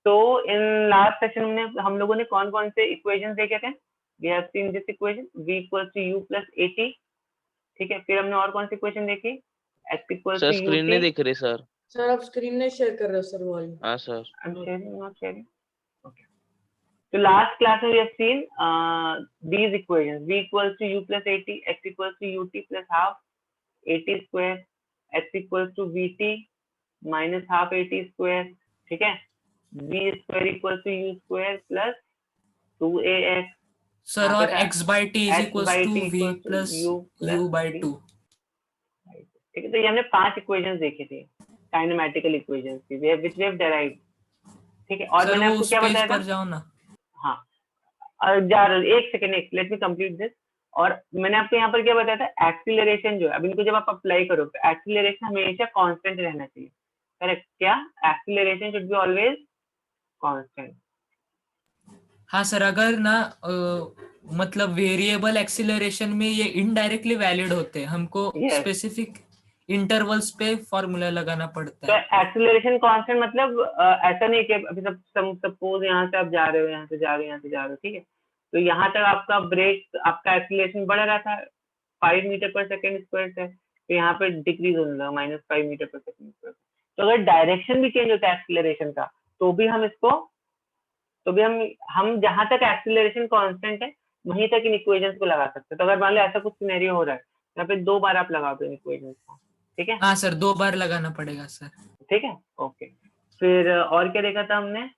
तो in last session में हम लोगों ने कौन कौन से इक्वेशन देखे थे? We have seen this equation v equals to u plus at, ठीक है। फिर हमने और कौन सी इक्वेशन देखी? x equals sir to screen ut। नहीं दिख रही सर। सर आप स्क्रीन नहीं शेयर कर रहे हो सर वॉल्यूम। हाँ sir. I'm sharing, not sharing. Okay. So last class we have seen these equations: v equals to u plus at, x equals to ut plus half at square, x equals to vt minus half at square, ठीक है। v square equals to u square plus 2ax। Sir और x by t is equals to v plus u by 2। ठीक है। तो ये हमने 5 equations देखी थी, काइनेमेटिकल इक्वेशंस थी, which we have derived, ठीक है। और मैंने आपको क्या बताया था? पर जाओ ना। हाँ, जा रहा हूँ, एक second, let me complete this. और मैंने आपको यहाँ पर क्या बताया था? एक्सीलरेशन जो है, अब इनको जब आप अप्लाई करो तो एक्सीलरेशन हमेशा कांस्टेंट रहना चाहिए, करेक्ट? क्या acceleration should be always constant. हाँ सर, अगर ना मतलब वेरिएबल एक्सीलरेशन में ये इनडायरेक्टली वैलिड होते हैं, हमको स्पेसिफिक इंटरवल्स पे फॉर्मूला लगाना पड़ता तो है। एक्सीलरेशन कांस्टेंट मतलब ऐसा नहीं कि अभी सपोज यहाँ से आप जा रहे हो, यहाँ से जा रहे हो, यहाँ से जा रहे हो, ठीक है। तो यहाँ तक आपका ब्रेक, आपका एक्सीलरेशन बढ़ रहा था 5 मीटर पर सेकेंड स्क्वायर से, तो यहाँ पे डिक्रीज होने लगा -5 मीटर पर सेकेंड स्क्वायर। तो अगर डायरेक्शन भी चेंज होता है एक्सीलरेशन का, तो भी हम इसको, तो भी हम जहां तक एक्सीलरेशन कांस्टेंट है वहीं तक इन इक्वेशंस को लगा सकते हैं। तो अगर मान लो ऐसा कुछ सिनेरियो हो रहा है, यहाँ पे 2 बार आप लगा दो इन इक्वेशंस को, ठीक है। हाँ सर, 2 बार लगाना पड़ेगा सर। ठीक है, ओके। फिर और क्या देखा था हमने?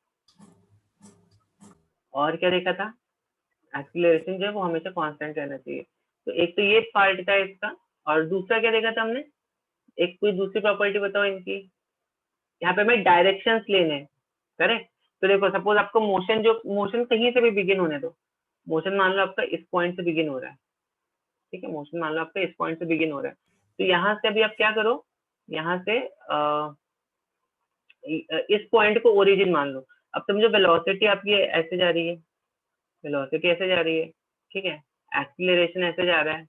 और क्या देखा था? एक्सीलरेशन जो है वो हमेशा कांस्टेंट रहना चाहिए। तो एक तो ये पार्ट था इसका, और दूसरा क्या देखा था हमने? एक कोई दूसरी प्रॉपर्टी बताओ इनकी। यहाँ पे हमें डायरेक्शंस लेने हैं, करेक्ट? तो देखो, सपोज आपको मोशन कहीं से भी बिगिन होने दो। मोशन मान लो आपका इस पॉइंट से बिगिन हो रहा है, ठीक है। मोशन मान लो आपका इस पॉइंट से बिगिन हो रहा है, तो यहाँ से अभी आप क्या करो, यहाँ से इस पॉइंट को ओरिजिन मान लो। अब समझो वेलोसिटी आपकी ऐसे जा रही है, वेलोसिटी ऐसे जा रही है, ठीक है। एक्सीलरेशन ऐसे जा रहा है,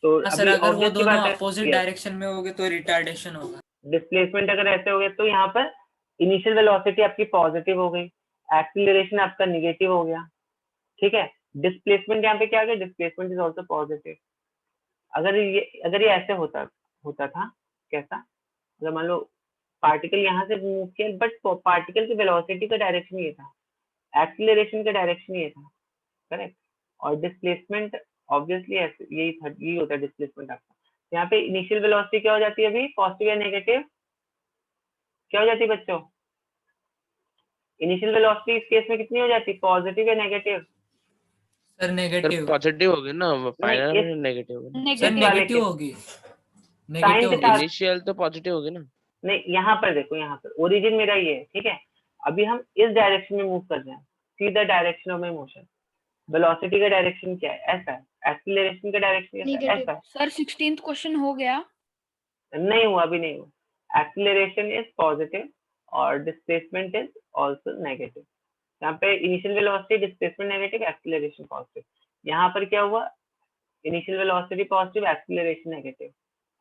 तो सर अभी अगर वो ऑब्वियस सी दोनों बात है, अपोजिट डायरेक्शन में होंगे तो रिटार्डेशन होगा। डिस्प्लेसमेंट अगर ऐसे हो गए तो यहाँ पर इनिशियल वेलोसिटी आपकी पॉजिटिव हो गई, एक्सीलरेशन आपका निगेटिव हो गया, ठीक है। डिस्प्लेसमेंट यहाँ पे क्या आ गया? Displacement is also positive. अगर ये ऐसे होता होता था, कैसा? अगर मान लो पार्टिकल यहाँ से मूव किया, बट पार्टिकल की वेलोसिटी का डायरेक्शन ये था, एक्सीलरेशन का डायरेक्शन ये था, करेक्ट। और डिस्प्लेसमेंट ऑब्वियसली यही होता है डिस्प्लेसमेंट आपका। यहाँ पे इनिशियल वेलोसिटी क्या हो जाती है अभी? पॉजिटिव या नेगेटिव? क्या हो जाती है बच्चों? इनिशियल वेलोसिटी इस केस में कितनी हो जाती है? पॉजिटिव या नेगेटिव? Sir negative. पॉजिटिव होगी ना, फाइनल नहीं, में नेगेटिव होगी। सर नेगेटिव होगी, साइन के साथ। इनिशियल तो पॉजिटिव होगी ना। नहीं, यहाँ पर देखो, यहाँ पर ओरिजिन मेरा ये है, ठीक है। अभी हम इस डायरेक्शन में मूव कर रहे हैं, see the direction of my motion. Velocity का डायरेक्शन क्या है? ऐसा है। एक्सीलरेशन का डायरेक्शन ऐसा है। सर 16th क्वेश्चन हो गया? नहीं हुआ, अभी नहीं हुआ। एक्सीलरेशन इज पॉजिटिव और डिस्प्लेसमेंट इज आल्सो नेगेटिव। यहाँ पे initial velocity, displacement negative, acceleration positive. यहाँ पर क्या हुआ? Initial velocity positive, acceleration negative,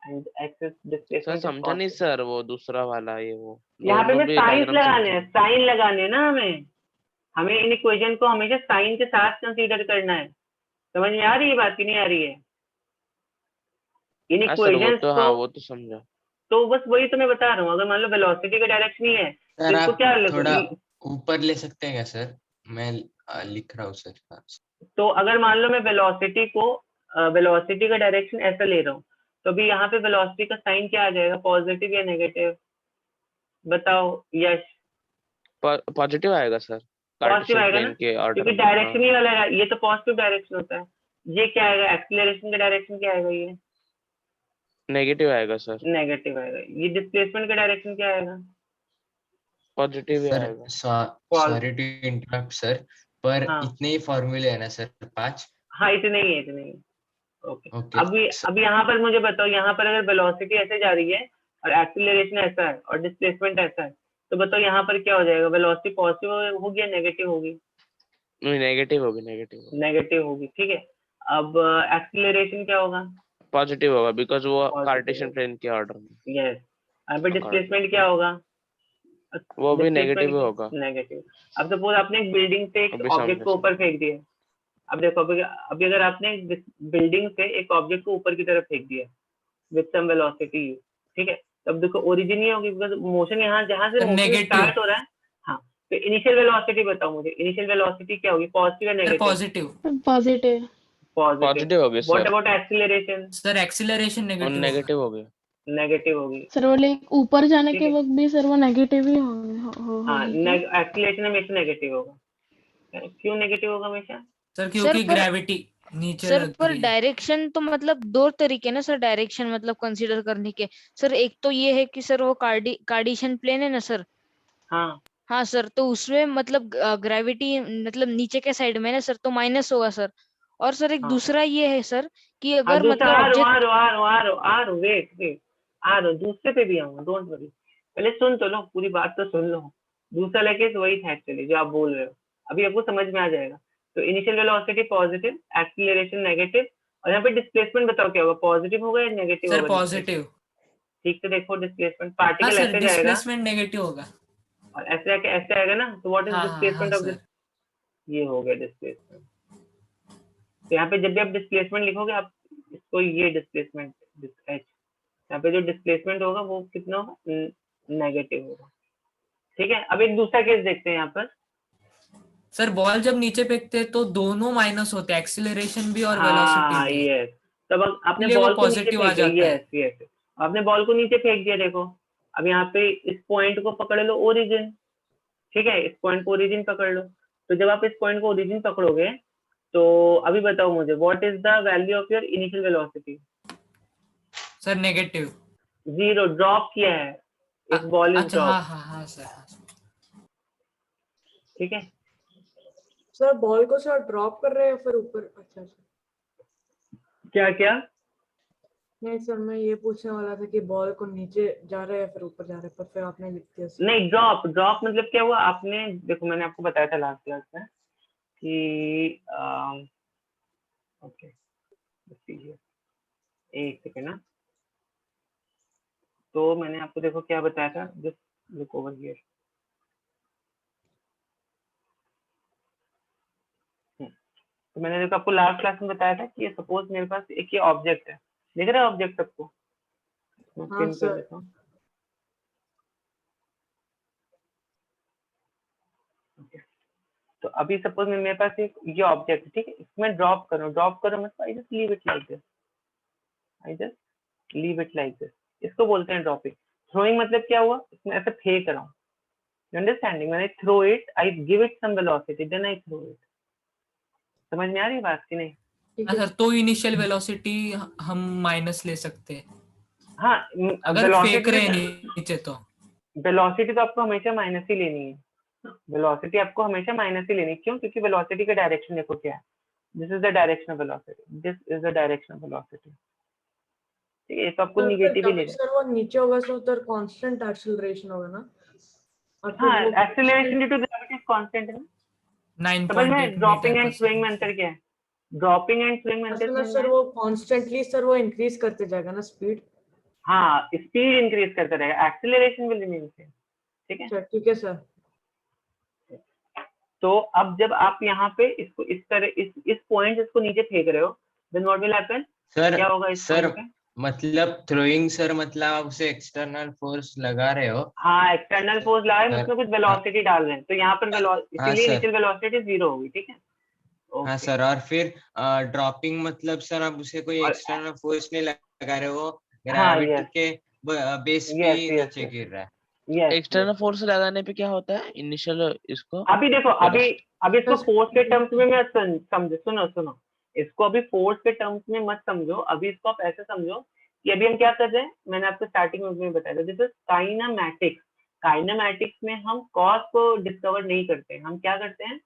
and axis displacement समझा नहीं सर, वो दूसरा वाला ये वो यहाँ पे मैं साइन लगाने हैं, साइन लगाने ना हमें इन इक्वेशन को हमेशा साइन के साथ कंसीडर करना है। समझ में आ रही है बात की नहीं आ रही है? इन इक्वेशंस को, हाँ वो तो समझा। तो बस वही तो मैं बता रहा हूँ। अगर मान लो वेलोसिटी का डायरेक्शन ही है तो इसको क्या थोड़ा ऊपर ले सकते हैं क्या सर? मैं लिख रहा हूँ सर। तो अगर मान लो मैं वेलोसिटी को, वेलोसिटी का डायरेक्शन ऐसा ले रहा हूँ, तो अभी यहाँ पे वेलोसिटी का साइन क्या आ जाएगा? पॉजिटिव या नेगेटिव? बताओ यश। पॉजिटिव आएगा सर, पॉजिटिव आएगा ना, क्योंकि डायरेक्शन ही वाला है, ये तो पॉजिटिव डायरेक्शन होता है। ये क्या आएगा? एक्सीलरेशन का डायरेक्शन क्या आएगा? ये नेगेटिव आएगा सर। नेगेटिव आएगा। ये डिस्प्लेसमेंट का डायरेक्शन क्या आएगा? पॉजिटिव आएगा। सॉरी टू इंटरप्ट सर, पर हाँ, इतने ही फॉर्मूले है ना सर? 5? हाँ, इतने ही है, इतने ही। ओके। अभी यहाँ पर मुझे बताओ, यहाँ पर अगर वेलोसिटी ऐसे जा रही है और एक्सीलरेशन ऐसा है और डिस्प्लेसमेंट ऐसा है, तो बताओ यहाँ पर क्या हो जाएगा? वेलोसिटी पॉजिटिव होगी या नेगेटिव होगी? नेगेटिव होगी, नेगेटिव होगी, ठीक है। अब एक्सीलरेशन क्या होगा? पॉजिटिव होगा, बिकॉज वो कार्टेशियन प्लेन के ऑर्डर में। यस। यहाँ पे डिस्प्लेसमेंट क्या होगा? वो भी नेगेटिव होगा। नेगेटिव। अब सपोज आपने एक बिल्डिंग से एक अभी ऑब्जेक्ट को समझे। ऊपर फेंक दिया। अब देखो अभी अगर आपने बिल्डिंग से एक ऑब्जेक्ट को ऊपर की तरफ फेंक दिया विद सम वेलोसिटी, ठीक है, तब देखो ओरिजिन ही होगी बिकॉज मोशन यहाँ जहां से मोशन Negative. स्टार्ट हो रहा है। हाँ, तो इनिशियल वेलोसिटी बताओ मुझे, इनिशियल वेलोसिटी क्या होगी, पॉजिटिव या sir negative? Positive. Positive. Positive पॉजिटिव होगी what sir, about acceleration? Sir acceleration और नेगेटिव होगा। नेगेटिव होगी। नेगेटिव होगी। सर वो लाइक ऊपर जाने ठीक के है। वक्त भी सर वो नेगेटिव ही होगी हाँ, होगी क्या? एक्सीलरेशन हमेशा नेगेटिव होगा। क्यों नेगेटिव होगा हमेशा? सर क्योंकि पर- ग्रेविटी नीचे सर लग पर रही है। डायरेक्शन तो मतलब दो तरीके ना सर, डायरेक्शन मतलब कंसीडर करने के। सर एक तो ये है कि सर वो कार्डिशियन प्लेन है ना सर। हाँ हाँ सर, तो उसमें मतलब ग्रेविटी मतलब नीचे के साइड में ना सर, तो माइनस होगा सर। और सर एक हाँ दूसरा ये है सर कि हाँ, अगर दूसरा मतलब आ रहा ऑब्जेक्ट आ रहा वेट आ रहा, दूसरे पे भी आऊंगा, डोंट वरी। पहले सुन तो लो, पूरी बात तो सुन लो। दूसरा लेके वही था एक्चुअली जो आप बोल रहे हो, अभी आपको समझ में आ जाएगा। तो initial velocity positive, acceleration negative, और यहाँ पे डिस्प्लेसमेंट बताओ क्या होगा, पॉजिटिव होगा या नेगेटिव सर होगा? पॉजिटिव। ठीक से देखो डिस्प्लेसमेंट, हाँ पार्टिकल सर ऐसे जाएगा डिस्प्लेसमेंट नेगेटिव होगा। और ऐसे जाके ऐसे आएगा ना, तो व्हाट इज हाँ हाँ हाँ डिस्प्लेसमेंट ऑफ दिस? सर। ये हो गया डिस्प्लेसमेंट। तो यहाँ पे जब भी आप डिस्प्लेसमेंट लिखोगे, आप इसको ये डिस्प्लेसमेंट एच, यहाँ पे जो डिस्प्लेसमेंट होगा वो कितना होगा, नेगेटिव होगा। ठीक है, अब एक दूसरा केस देखते हैं यहाँ पर। सर बॉल जब नीचे फेंकते हैं तो दोनों माइनस होते हैं, एक्सीलरेशन भी और वेलोसिटी हाँ भी। यस, तब आपने इसलिए वो बॉल को नीचे पॉजिटिव आ फेंक दिया। जाता है। यस यस, आपने बॉल को नीचे फेंक दिया। देखो अब यहाँ पे इस पॉइंट को पकड़ लो, ओरिजिन। ठीक है, इस पॉइंट को ओरिजिन पकड़ लो। तो जब आप इस पॉइंट को ओरिजिन पकड़ोगे, तो अभी बताओ मुझे, what is the value of your initial velocity? Sir negative. Zero, drop किया है, इस बॉल इज अच्छा हाँ ड्रॉप। हाँ हाँ सर हाँ। ठीक है, सर बॉल को सर ड्रॉप कर रहे हैं फिर ऊपर? अच्छा सर, क्या क्या? नहीं सर मैं ये पूछने वाला था कि बॉल को नीचे जा रहे हैं फिर ऊपर जा रहे हैं, पर फिर आपने लिख दिया सर। नहीं, ड्रॉप ड्रॉप मतलब क्या हुआ, आपने देखो मैंने आपको बताया था लास्ट क्लास में कि ओके एक सेकेंड ना, तो मैंने आपको देखो क्या बताया था, जस्ट लुक ओवर हियर। तो मैंने देखो आपको लास्ट क्लास में बताया था कि सपोज मेरे पास एक ये ऑब्जेक्ट है, दिख रहा है ऑब्जेक्ट सबको? मैं हाँ पिन कर सर। देता हूँ। Okay. तो अभी सपोज मेरे पास एक ये ऑब्जेक्ट है, ठीक है, इसमें ड्रॉप करो मत, I just leave it like this, इसको बोलते हैं ड्रॉपिंग। थ्रोइंग मतलब क्या हुआ, इसमें ऐसे फेंक रहा हूँ, you understanding, when I throw it I give it some velocity then I throw it. समझ में आ रही है बात कि नहीं? ठीक हाँ है सर, तो इनिशियल वेलोसिटी हम माइनस ले सकते हैं हाँ, अगर फेंक रहे हैं नीचे तो। वेलोसिटी तो आपको हमेशा माइनस ही लेनी है, वेलोसिटी आपको हमेशा माइनस ही लेनी है। क्यों? क्योंकि वेलोसिटी का डायरेक्शन देखो क्या है, this is the direction of velocity, this is the direction of velocity. ठीक है, तो आपको सर, फिर निगेटिव ही तभी लेना है। सर वो नीचे होगा सर उधर कांस्टेंट एक्सीलरेशन होगा ना, और फिर हाँ, वो acceleration due to gravity is constant है ना। समझ 9.8 में ड्रॉपिंग मीटर एंड पर स्विंग में सेकंड। अंतर क्या है? ड्रॉपिंग एंड स्विंग में अंतर असल में समझ में सर आया? वो कॉन्स्टेंटली सर वो इंक्रीज करते जाएगा ना स्पीड। हाँ, स्पीड इंक्रीज करता रहेगा, एक्सीलरेशन विल रिमेन सेम। ठीक है, अच्छा ठीक है सर। तो अब जब आप यहाँ पे इसको इस तरह इस पॉइंट इसको नीचे फेंक रहे हो, then what will happen? Sir क्या होगा इस सर पॉइंट पे? मतलब थ्रोइंग सर मतलब आप उसे एक्सटर्नल फोर्स लगा रहे हो? हाँ, एक्सटर्नल फोर्स लगा रहे हैं, सर उसमें कुछ हाँ वेलोसिटी डाल रहे हैं, तो यहाँ पर हाँ इसीलिए सर, इनिशियल वेलोसिटी जीरो होगी। ठीक है, हाँ ओके। सर, और फिर ड्रॉपिंग मतलब सर आप उसे कोई और एक्सटर्नल फोर्स नहीं लगा रहे हो, हाँ, ग्रेविटी यस के बेस पे यस ही यस नीचे गिर रहा है। यस एक्सटर्नल फोर्स लगाने पे क्या होता है इनिशियल इसको? अभी देखो, अभी इसको बस- फोर्स के टर्म्स में मत समझो, सुनो, इसको अभी फोर्स के टर्म्स में मत समझो, अभी इसको आप ऐसे समझो कि अभी हम क्या कर रहे हैं, मैंने आपको स्टार्टिंग में बताया था, दिस इज काइनेमैटिक्स। काइनेमैटिक्स में हम कॉज को डिस्कवर नहीं करते, हम क्या करते हैं,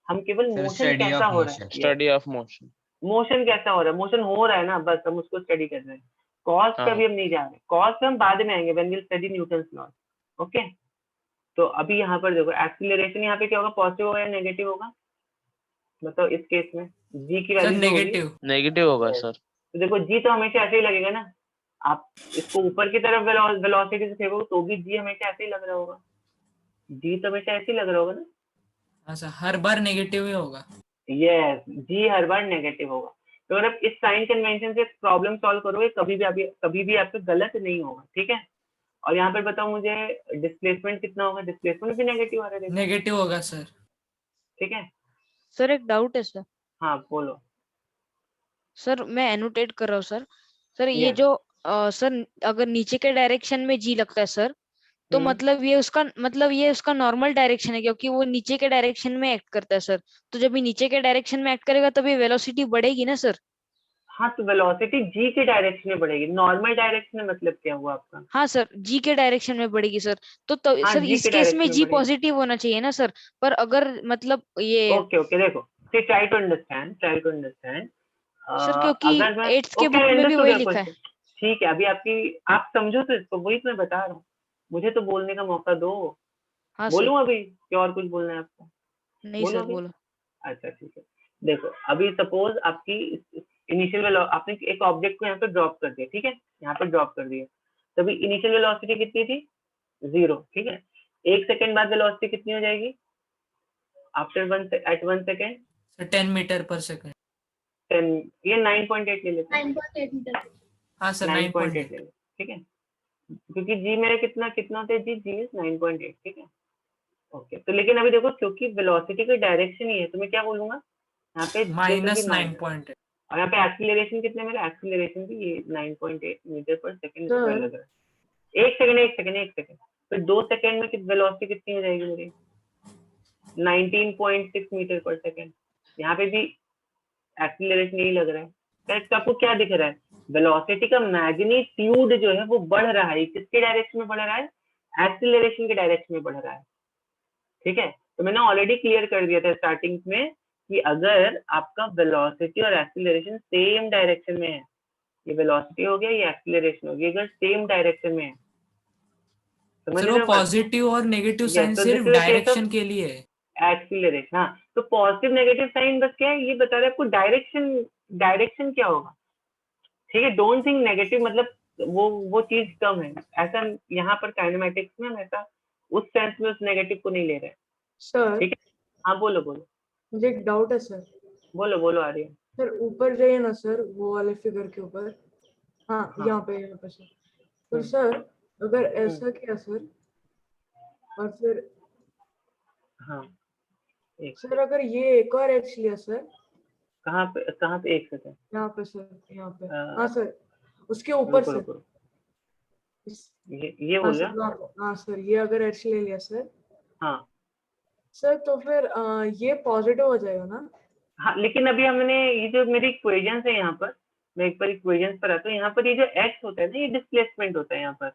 हम केवल सर मोशन स्टडी कैसा ऑफ हो रहा है, motion. Study of motion. Motion कैसा हो रहा है, मोशन हो रहा है ना, बस हम उसको स्टडी कर रहे हैं। कॉज पे हाँ अभी हम नहीं जा रहे, कॉज पे हम बाद में आएंगे when we study Newton's law. Okay, तो अभी यहाँ पर देखो एक्सीलरेशन यहाँ पे क्या होगा, पॉजिटिव होगा या नेगेटिव होगा? बताओ इस केस में जी की सर वैल्यू जो होगी, नेगेटिव। नेगेटिव होगा Yes. सर। तो देखो जी तो हमेशा ऐसे ही लगेगा ना, आप इसको ऊपर की तरफ वेलोसिटी से फेंकोगे तो भी जी हमेशा ऐसे ही लग रहा होगा। जी तो हमेशा ऐसे ही लग रहा होगा ना। हाँ सर, हर बार नेगेटिव ही होगा। यस, जी हर बार नेगेटिव होगा। तो अगर आप इस साइन कन्वेंशन से प्रॉब्लम सॉल्व करोगे कभी भी आपका गलत नहीं होगा, ठीक है। और यहाँ पे बताओ मुझे डिस्प्लेसमेंट कितना होगा, डिस्प्लेसमेंट भी नेगेटिव आ रहा है देखो, नेगेटिव होगा सर। ठीक है। सर एक डाउट है सर। हाँ बोलो। सर मैं एनोटेट कर रहा हूँ सर। सर ये Yes. जो सर अगर नीचे के डायरेक्शन में जी लगता है सर, तो मतलब ये उसका नॉर्मल डायरेक्शन है, क्योंकि वो नीचे के डायरेक्शन में एक्ट करता है सर। तो जब ये नीचे के डायरेक्शन में एक्ट करेगा तभी वेलोसिटी बढ़ेगी ना सर। हाँ तो वेलोसिटी जी के डायरेक्शन में बढ़ेगी, नॉर्मल डायरेक्शन में मतलब क्या हुआ आपका। हाँ सर, जी के डायरेक्शन में बढ़ेगी सर। तो हाँ सर जी इस के केस में डायरेक्शन में जी बढ़ेगी। पॉजिटिव होना चाहिए ना सर। पर अगर मतलब ये ओके ओके देखो, ट्राई टू अंडरस्टैंड। सर, क्योंकि अगर मैं 8th के ओके बुक में भी अंडरस्टूड वही योर लिखा है। क्वेश्चन, ठीक है। अभी आप समझो तो इसको, वही तो मैं बता रहा हूँ, मुझे तो बोलने का मौका दो। हाँ सर। बोलूं अभी कि और कुछ बोलना है आपको? नहीं बोलो सर, अभी। बोलो। अच्छा ठीक है। देखो अभी सपोज आपकी इनिशियल आपने एक ऑब्जेक्ट को यहाँ पे ड्रॉप कर दिया, ठीक है, यहाँ पे ड्रॉप कर दिया। तभी इनिशियल वेलोसिटी कितनी थी, 0, ठीक है। 1 सेकंड बाद वेलोसिटी कितनी हो जाएगी eight 1 second? Sir 10 metre per second. 10, ये 9.8 ले लेते हैं। 9.8 मीटर। हाँ सर, 9.8 ले 9.8। लेते, ठीक है। क्योंकि जी मेरा कितना होता है जी इज 9.8, ठीक है। ओके, तो लेकिन अभी देखो क्योंकि वेलोसिटी का डायरेक्शन ही है तो मैं क्या बोलूंगा यहाँ पे, जैसे कि माइनस माइनस, 9.8। और यहाँ पे एक्सीलरेशन कितने, मेरा एक्सीलरेशन भी ये 9.8 मीटर पर सेकंड सर लग रहा है। एक सेकंड, फिर 2 सेकंड में वेलोसिटी कितनी हो जाएगी मेरी, 19.6 मीटर पर सेकंड। यहाँ पे भी एक्सीलरेशन यही लग रहा है। करेक्ट, आपको क्या दिख रहा है, वेलोसिटी का मैग्नीट्यूड जो है वो बढ़ रहा है, किसके डायरेक्शन में बढ़ रहा है, एक्सीलरेशन के डायरेक्शन में बढ़ रहा है, ठीक है। तो मैंने ऑलरेडी क्लियर कर दिया था स्टार्टिंग में कि अगर आपका वेलोसिटी और एक्सीलरेशन सेम डायरेक्शन में है, ये वेलोसिटी हो गया, ये एक्सीलरेशन हो गया, अगर सेम डायरेक्शन में है, समझ सर रहे वो हो बात? पॉजिटिव और नेगेटिव Yes, साइन so सिर्फ this is a case direction of के लिए है। एक्सीलरेशन। हाँ तो पॉजिटिव नेगेटिव साइन बस क्या है, ये बता रहा है आपको डायरेक्शन क्या होगा, ठीक है। डोंट थिंक नेगेटिव मतलब वो चीज कम है, ऐसा यहाँ पर काइनेमेटिक्स में हम ऐसा उस सेंस में उस नेगेटिव को नहीं ले रहे हैं, सर ठीक है। हाँ बोलो बोलो मुझे एक डाउट है सर। बोलो आ रही है। सर ऊपर जाइए ना सर, वो वाले फिगर के ऊपर। हाँ हाँ। यहाँ पे सर। तो सर अगर ऐसा किया सर, और फिर हाँ एक सर अगर ये एक और एच लिया सर, कहाँ पे एक सेकंड, यहाँ पे सर, यहाँ पे। अ, हाँ सर, उसके ऊपर सर। रुको इस- ये हाँ बोल सर, रहा। हाँ सर, ये अगर एच ले लिया सर, हाँ सर तो फिर ये पॉजिटिव हो जाएगा ना? हाँ, लेकिन अभी हमने ये जो मेरी इक्वेशन है यहाँ पर, मैं एक बार इक्वेशन पर आता हूँ, यहाँ पर ये जो x होता है ना, ये डिस्प्लेसमेंट होता है यहाँ पर,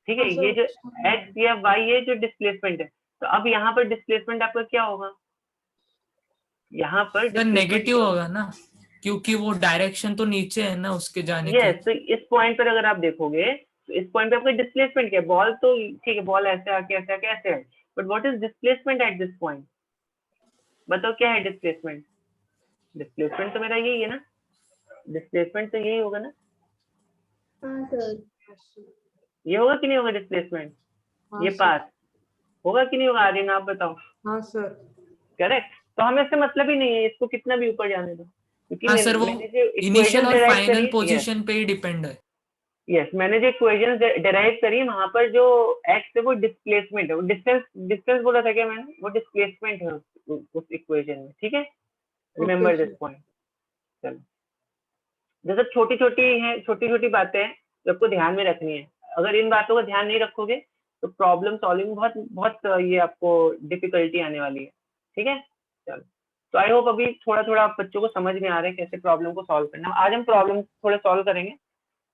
ठीक है। हाँ सर, ये जो x या y है जो डिस्प्लेसमेंट है, तो अब यहाँ पर डिस्प्लेसमेंट आपका क्या होगा, यहाँ पर सर डिस्प्लेसमेंट नेगेटिव होगा ना, क्योंकि वो डायरेक्शन तो नीचे है ना उसके जाने की। यस। तो इस पॉइंट पर अगर आप देखोगे तो इस पॉइंट पे आपका डिस्प्लेसमेंट क्या है, बॉल तो ठीक है, बॉल ऐसे आके ऐसे है, but what is displacement at this point, बताओ क्या है डिस्प्लेसमेंट। डिस्प्लेसमेंट तो मेरा यही है ना, डिस्प्लेसमेंट तो यही होगा ना, हाँ सर। ये होगा कि नहीं होगा डिस्प्लेसमेंट, हाँ ये सर। पास होगा कि नहीं होगा, आर्यन आप बताओ। हाँ सर। करेक्ट, तो हमें इससे मतलब ही नहीं है, इसको कितना भी ऊपर जाने दो, क्योंकि हाँ सर, वो मैंने जो इनिशियल इक्वेशन और डिराइव फाइनल करी, पोजीशन पे ही डिपेंड है। यस मैंने जो इक्वेशन डिराइव करी वहां पर जो एक्स है वो डिस्प्लेसमेंट है, वो डिस्टेंस बोला था क्या मैंने, वो डिस्प्लेसमेंट है उस इक्वेशन में, ठीक है। Remember this point. चलो, जैसे छोटी छोटी बातें हैं जो आपको ध्यान में रखनी है, अगर इन बातों का ध्यान नहीं रखोगे तो प्रॉब्लम सॉल्विंग बहुत बहुत ये आपको डिफिकल्टी आने वाली है, ठीक है। चलो, तो आई होप अभी थोड़ा थोड़ा आप बच्चों को समझ में आ रहा है कैसे प्रॉब्लम को सॉल्व करना। आज हम प्रॉब्लम थोड़ा सॉल्व करेंगे,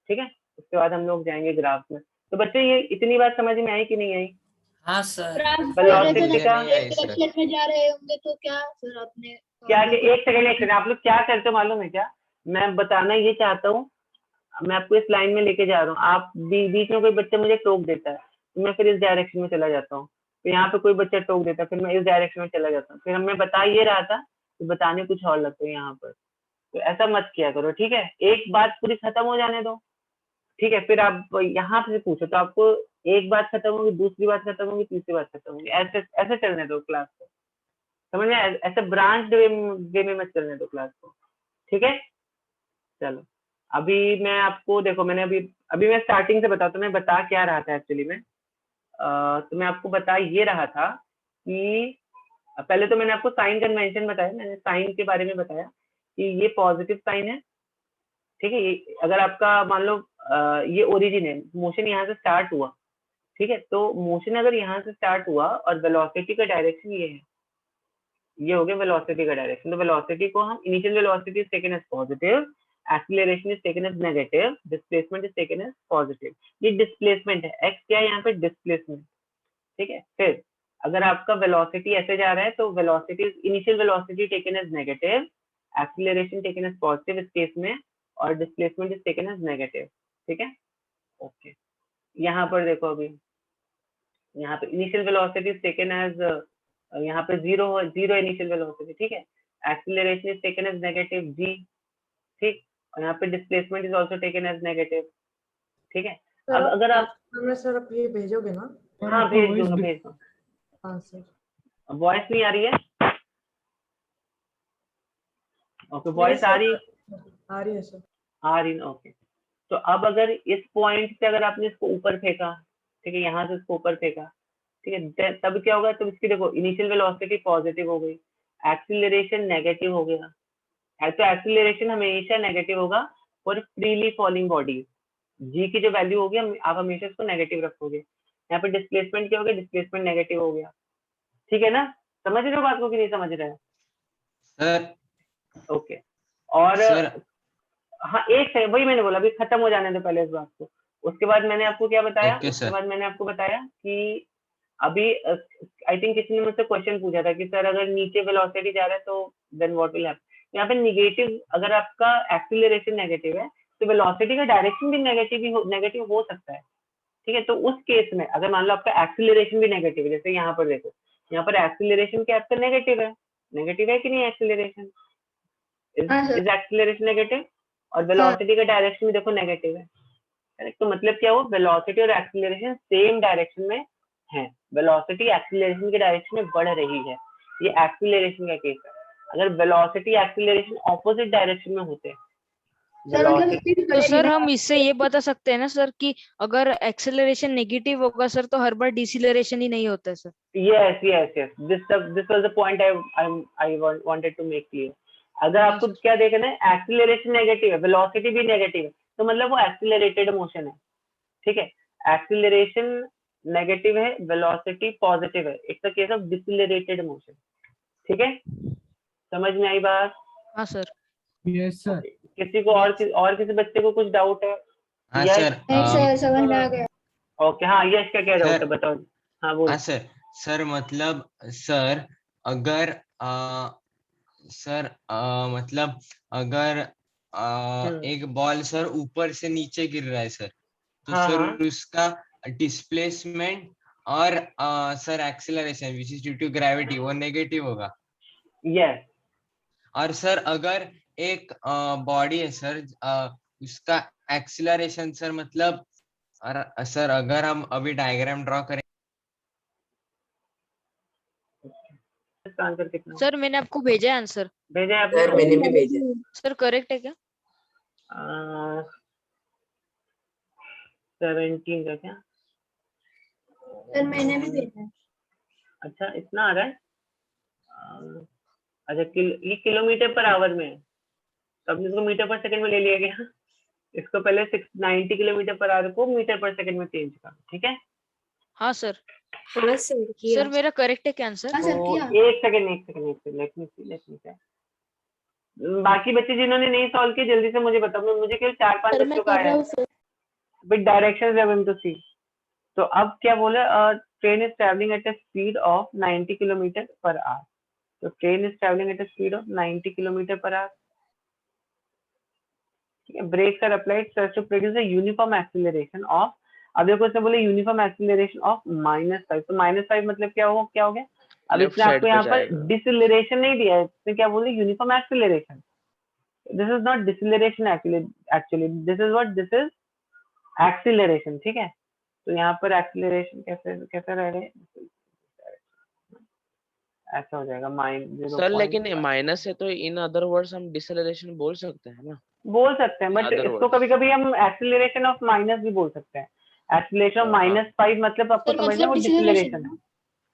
ठीक है, उसके बाद हम लोग जाएंगे ग्राफ में। तो बच्चे ये इतनी बात समझ में आई कि नहीं आई? हाँ सर। आप बोल रहे थे वेलोसिटी का नहीं आई सर। डायरेक्शन में जा रहे होंगे तो क्या सर आपने क्या, एक सेकंड आप लोग क्या करते हो मालूम है क्या, मैं बताना ये चाहता हूँ, मैं आपको इस लाइन में लेके जा रहा हूँ, आप बीच में कोई बच्चा मुझे टोक देता है तो मैं फिर इस डायरेक्शन में चला जाता हूँ, तो यहाँ पे कोई बच्चा टोक देता है फिर मैं इस डायरेक्शन में चला जाता हूँ, फिर मैं बता ये रहा था तो बताने कुछ और लगता है यहाँ पर, तो ऐसा मत किया करो, ठीक है। एक बात पूरी खत्म हो जाने दो, ठीक है, फिर आप यहाँ से पूछो तो आपको एक बात खत्म होगी, दूसरी बात खत्म होगी, तीसरी बात खत्म होगी, ऐसे ऐसे चलने दो क्लास को, समझ में आया? ऐसे ब्रांच वे में मत चलने दो क्लास को, ठीक है? चलो अभी मैं आपको देखो, मैंने अभी मैं स्टार्टिंग से बताता हूँ मैं बता क्या रहा था एक्चुअली में। तो मैं आपको बता ये रहा था कि पहले तो मैंने आपको साइन कन्वेंशन बताया, मैंने साइन के बारे में बताया कि ये पॉजिटिव साइन है, ठीक है? ये अगर आपका मान लो ये ओरिजिन है, मोशन यहाँ से स्टार्ट हुआ, ठीक है? तो मोशन अगर यहाँ से स्टार्ट हुआ और वेलोसिटी का डायरेक्शन ये है, ये हो गया वेलोसिटी का डायरेक्शन। तो वेलोसिटी को हम initial velocity is taken as positive, acceleration is taken as negative, displacement is taken as positive. ये डिस्प्लेसमेंट है, एक्स क्या है यहाँ पे? डिस्प्लेसमेंट, ठीक है? फिर अगर आपका वेलोसिटी ऐसे जा रहा है तो velocity initial velocity taken as negative, acceleration taken as positive इस केस में, और displacement is taken as negative, ठीक है? ओके, यहाँ पर देखो अभी यहाँ पे initial velocity is taken as यहाँ पे जीरो इनिशियल वेलोसिटी, ठीक है? Acceleration is taken as negative जी, ठीक? और यहाँ पे displacement is also taken as negative, ठीक है? अब अगर आप सर आप ये भेजोगे ना? हाँ भेज दूंगा। हाँ सर। वॉइस नहीं आ रही है? ओके, वॉइस आ रही है सर। आ रही ना, ओके। तो अब अगर इस पॉइंट से अगर आपने इसको ऊपर फेंका, ठीक है, यहाँ से इसको ऊपर फेंका, ठीक है, तब क्या होगा? तो इसकी देखो इनिशियल वेलोसिटी पॉजिटिव हो गई, एक्सीलरेशन नेगेटिव हो गया, तो एक्सीलरेशन हमेशा नेगेटिव होगा फॉर फ्रीली फॉलिंग बॉडी। जी की जो वैल्यू होगी आप हमेशा इसको नेगेटिव रखोगे। यहाँ पे डिस्प्लेसमेंट क्या हो गया? डिस्प्लेसमेंट नेगेटिव हो गया, ठीक है ना? समझ रहे हो बात को कि नहीं समझ रहे हो? सर ओके, और सर हाँ एक सेकंड, वही मैंने बोला, अभी खत्म हो जाने दो पहले इस बात को। उसके बाद मैंने आपको क्या बताया? ओके उसके सर। बाद मैंने आपको बताया कि अभी आई थिंक किसी ने मुझसे क्वेश्चन पूछा था कि सर अगर नीचे वेलोसिटी जा रहा है तो देन व्हाट विल हैपन। यहाँ पे निगेटिव, अगर आपका एक्सीलरेशन नेगेटिव है तो वेलोसिटी का डायरेक्शन भी नेगेटिव हो सकता है, ठीक है? तो उस केस में अगर मान लो आपका एक्सीलरेशन भी नेगेटिव है, जैसे यहाँ पर देखो, यहाँ पर एक्सीलरेशन क्या आपका नेगेटिव है कि नहीं? एक्सीलरेशन हाँ सर। इज एक्सीलरेशन नेगेटिव, और वेलोसिटी का डायरेक्शन भी देखो नेगेटिव है, करेक्ट? तो मतलब क्या हुआ? वेलोसिटी और एक्सीलरेशन सेम डायरेक्शन में है, वेलोसिटी एक्सीलरेशन के डायरेक्शन में बढ़ रही है, ये एक्सीलरेशन का केस है। अगर वेलोसिटी एक्सीलरेशन ऑपोजिट डायरेक्शन में होते, सर मतलब वेलोसिटी स्पीड तो सर बढ़ेगी हम इससे ये बता सकते हैं ना सर कि अगर एक्सेलरेशन नेगेटिव होगा सर तो हर बार डिसिलरेशन ही नहीं होता है sir. yes this was the point I wanted to make clear। अगर आपको क्या देखना है? एक्सीलरेशन नेगेटिव है, वेलोसिटी भी नेगेटिव है, तो मतलब वो एक्सीलरेटेड मोशन है, ठीक है? एक्सीलरेशन नेगेटिव है, वेलोसिटी पॉजिटिव है, it's a case of decelerated motion, ठीक है? समझ में आई बात? हाँ सर। Yes sir. किसी को और किसी बच्चे को कुछ डाउट है? हाँ Yes? सर। नहीं सर समझ में आ गया। ओके, हाँ यश का क्या डाउट है सर बताओ। हाँ बोल। हाँ सर मतलब सर अगर मतलब अगर एक बॉल सर ऊपर से नीचे गिर रहा है सर, तो हाँ, सर हाँ। उसका डिस्प्लेसमेंट और sir acceleration which is due to gravity वो नेगेटिव होगा। यस। और सर अगर एक बॉडी है सर, उसका एक्सीलरेशन सर मतलब सर अगर हम अभी डायग्राम ड्रॉ करें इसका आंसर कितना सर मैंने आपको भेजा है आंसर। भेजा है आपने? सर मैंने भी भेजा। सर करेक्ट है क्या? 17 का क्या? सर मैंने भी भेजा है। अच्छा इतना आ रहा है? अच्छा ये किलोमीटर पर आवर में है, तो आपने इसको मीटर पर सेकंड में ले लिया गया। इसको पहले 690 किलोमीटर पर आवर को मीटर पर सेकंड में चेंज करो, ठीक है? हाँ सर। हाँ सर किया। सर मेरा करेक्ट है क्या आंसर? हाँ सर तो किया। एक सेकंड लेट मी सी। बाकी बच्चे जिन्होंने नहीं सॉल्व किया जल्दी से मुझे बताओ, मुझे केवल 4-5 सर मैं बच्चों का कर आया रहा है। हूँ sir. But directions are going to see। तो अब क्या बोला? Train is travelling at a speed of 90 kilometre per hour. तो train is travelling at a speed of 90 kilometre per hour, ठीक है? Brakes are applied so as to produce a uniform acceleration of, अब देखो इसने बोले uniform acceleration of -5। तो -5 मतलब क्या हो गया? अब लेफ्ट इसने साइड आपको पे यहाँ पर जाएगा। डिसिलरेशन नहीं दिया है, इसने क्या बोले? Uniform acceleration. This is not deceleration actually, this is what, this is acceleration, ठीक है? तो यहाँ पर एक्सीलरेशन कैसे कैसे रह रहे हैं, ऐसा हो जाएगा सर लेकिन -0.5 माइनस है तो इन अदर वर्ड्स हम डिसेलरेशन बोल सकते हैं ना। बोल सकते हैं, बट Other इसको words. कभी कभी हम एक्सीलरेशन ऑफ माइनस भी बोल सकते हैं। एक्सीलरेशन ऑफ हाँ। -5 मतलब आपको सर समझना है मतलब वो डिसेलरेशन है,